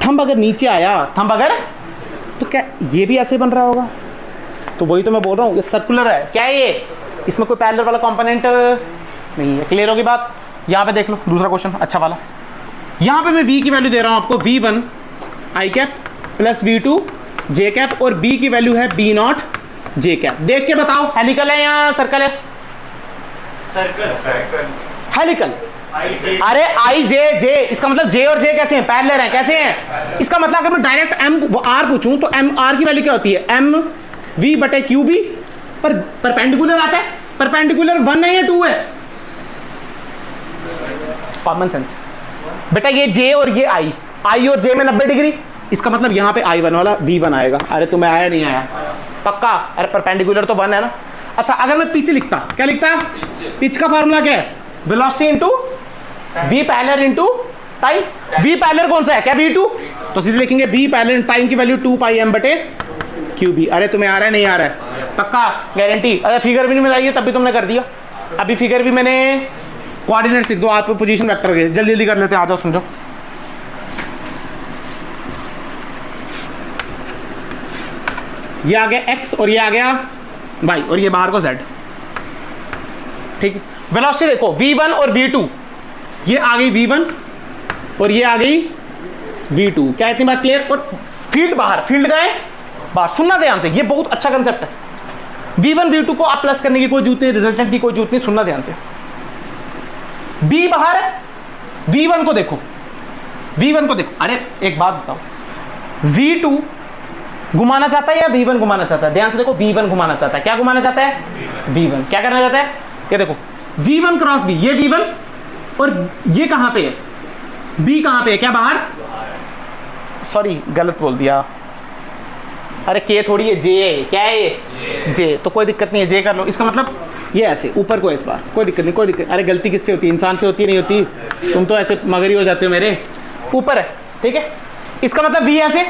थंब अगर नीचे आया, थंब अगर, तो क्या ये भी ऐसे बन रहा होगा? तो वही तो मैं बोल रहा हूँ, ये सर्कुलर है, क्या है ये? इसमें कोई पैरेलल वाला कंपोनेंट नहीं है। क्लियर होगी बात? यहाँ पे देख लो दूसरा क्वेश्चन अच्छा वाला, यहाँ पे मैं v की वैल्यू दे रहा हूँ आपको v1 i cap plus v2 j cap, और b की वैल्यू है b नॉट j कैप। देख के बताओ हेलिकल है या सर्कल है? Circle, helical. अरे आई जे जे, इसका मतलब जे और जे कैसे हैं? पैरेलल हैं, कैसे हैं? इसका मतलब अगर मैं डायरेक्ट एम आर पूछूं तो एम आर की वैल्यू क्या होती है? एम वी बटे क्यू बी, पर परपेंडिकुलर आता है, परपेंडिकुलर 1 है या 2 है? कॉमन सेंस बेटा, ये जे और ये आई और जे में 90 डिग्री, इसका मतलब यहाँ पे I1 वाला V1 आएगा। अरे तुम्हें आया नहीं आया? पक्का? अरे परपेंडिकुलर तो 1 है ना। अच्छा अगर मैं पिच लिखता, क्या लिखता? पिच का फॉर्मूला क्या है? Velocity into v parallel into time. v parallel कौन सा है? क्या v2? तो सीधे लिखेंगे v पैरेलल टाइम की वैल्यू 2 पाई m बटे QB। अरे तुम्हें आ रहा है नहीं आ रहा है? पक्का गारंटी। अरे फिगर भी नहीं मिलाइए तब भी तुमने कर दिया। अभी फिगर भी मैंने कोऑर्डिनेट्स लिख दो आप पोजीशन वेक्टर के, जल्दी जल्दी कर लेते हैं, आ जाओ समझो। ये आ गया x और ये आ गया y और ये बाहर को z। ठीक है, वेलोसिटी देखो v1 और v2, ये आ गई v1 और ये आ गई v2। क्या इतनी बात क्लियर? और फील्ड बाहर, फील्ड का है बाहर। सुनना ध्यान से, ये बहुत अच्छा कंसेप्ट है। v1 v2 को आप प्लस करने की कोई जरूरत नहीं, रिजल्टेंट की कोई जरूरत नहीं। सुनना ध्यान से, b बाहर है, v1 को देखो, v1 को देखो। अरे एक बात बताओ, v2 घुमाना चाहता है या v1 घुमाना चाहता है? ध्यान से देखो, v1 घुमाना चाहता है। क्या घुमाना चाहता है? v1। क्या करना चाहता है? ये देखो v1 क्रॉस b, ये v1 और ये कहां पे है? b कहां पे है? क्या बाहर? सॉरी गलत बोल दिया। अरे k थोड़ी है, j है। क्या है ये? j। तो कोई दिक्कत नहीं है, j कर लो। इसका मतलब ये ऐसे ऊपर को है, इस बार कोई दिक्कत नहीं, कोई दिक्कत। अरे गलती किससे होती है? इंसान से होती नहीं होती? तुम तो ऐसे मगरी हो जाते हो मेरे। ऊपर है, ठीक है। इसका मतलब v ऐसे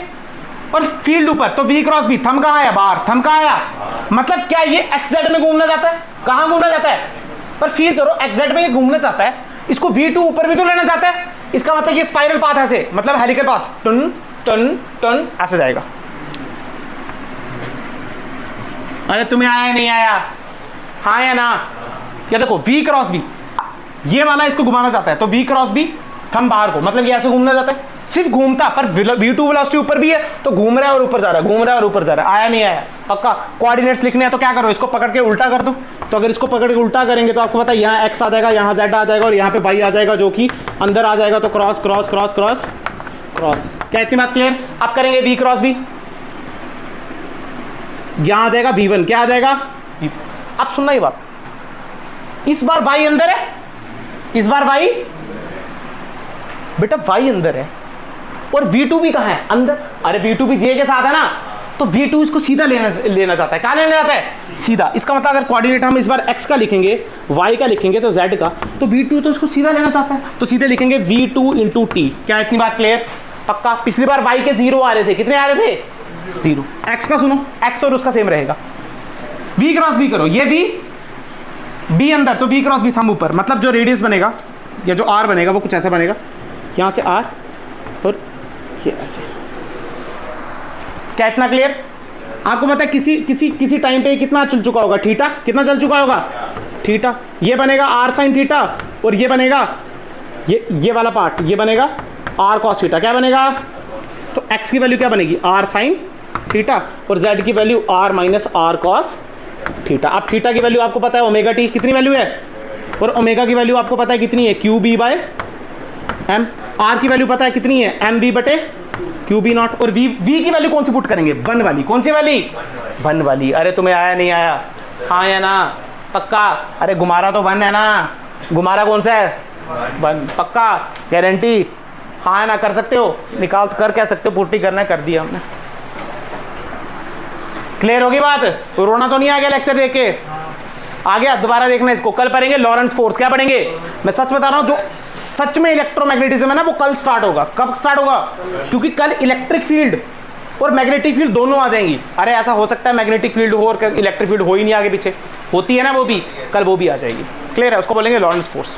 और फील्ड ऊपर, तो v क्रॉस b। थंब कहाँ आया? बाहर। थंब कहाँ आया? मतलब क्या ये xz में घूमना चाहता है? कहाँ घूमना चाहता है? पर फील करो, xz में ये घूमना चाहता है, इसको v2 ऊपर भी तो लेना चाहता है। इसका मतलब ये स्पाइरल पाथ ऐसे, मतलब हेलिकल पाथ, टन टन टन ऐसे जाएगा। अरे तुम्हें आया नहीं आया? हाँ या ना? ये देखो v क्रॉस b, ये वाला इसको घुमाना चाहता है, तो v क्रॉस b थंब बाहर को, मतलब ये ऐसे घूमना चाहता है। सिर्फ घूमता, पर v2 वेलोसिटी ऊपर भी है, तो घूम रहा है और ऊपर जा रहा है, घूम रहा है और ऊपर जा रहा है। आया नहीं आया? पक्का। कोऑर्डिनेट्स लिखने हैं तो क्या करो, इसको पकड़ के उल्टा कर दो। तो अगर इसको पकड़ के उल्टा करेंगे तो आपको पता है यहाँ x आ जाएगा, यहाँ z आ जाएगा और यहाँ पे y आ जाएगा, जो कि अंदर आ जाएगा, तो cross cross cross cross cross. क्या इतनी बात क्लियर? अब करेंगे V क्रॉस V, यहां आ जाएगा V1, क्या आ जाएगा V। अब सुनना ये बात, इस बार Y अंदर है, इस बार Y, बेटा Y अंदर है और V2 भी कहां है? अंदर। अरे V2 भी J के साथ है ना, तो V2 इसको सीधा लेना चाहता है। कहां लेना चाहता है? सीधा। इसका मतलब अगर कोऑर्डिनेट हम इस बार x का लिखेंगे, y का लिखेंगे तो z का, तो V2 तो इसको सीधा लेना चाहता है, तो सीधे लिखेंगे V2 इंटू टी। क्या इतनी बात क्लियर? पक्का। पिछली बार y के 0 आ रहे थे, कितने आ रहे थे? 0। x का सुनो, x और उसका सेम रहेगा। V क्रॉस V करो, ये V B अंदर, तो V क्रॉस V थंब ऊपर, मतलब जो रेडियस बनेगा या जो r बनेगा वो कुछ ऐसा बनेगा, यहाँ से r और ये ऐसे। क्या इतना क्लियर? आपको पता है किसी टाइम पे कितना चल चुका होगा? थीटा। कितना चल चुका होगा? थीटा। ये बनेगा r साइन थीटा और ये बनेगा ये वाला पार्ट, ये बनेगा r cos थीटा। क्या बनेगा? तो x की वैल्यू क्या बनेगी? r साइन थीटा और z की value r minus r cos theta. अब थीटा की वैल्यू आपको पता है ओमेगा t कितनी वैल्यू है, और ओमेगा की वैल्यू आपको पता है कितनी है? Q B by M. r की वैल्यू पता है कितनी है? एम बी बटे क्यू बी नॉट। और v की वैल्यू कौन सी पुट करेंगे? 1 वाली। कौन सी वाली? 1 वाली। अरे तुम्हें आया नहीं आया? हाँ है ना? पक्का? अरे घुमारा तो 1 है ना? घुमारा कौन सा है? 1। पक्का? गारंटी? हाँ है ना? कर सकते हो? निकाल कर कह सकते हो, पुट्टी करना है, कर दिया हमने। क्लियर होगी बात? तो रोना तो नहीं आ गया लेक्चर देख के? आ गया? दोबारा देखना इसको। कल पढ़ेंगे लॉरेंस फोर्स। क्या पढ़ेंगे? मैं सच बता रहा हूं, जो सच में इलेक्ट्रोमैग्नेटिज्म है ना, वो कल स्टार्ट होगा। कब स्टार्ट होगा? क्योंकि कल इलेक्ट्रिक फील्ड और मैग्नेटिक फील्ड दोनों आ जाएंगी। अरे ऐसा हो सकता है मैग्नेटिक फील्ड हो और इलेक्ट्रिक फील्ड हो ही नहीं आगे पीछे, होती है ना वो भी, कल वो भी आ जाएगी। क्लियर है? उसको बोलेंगे लॉरेंस फोर्स।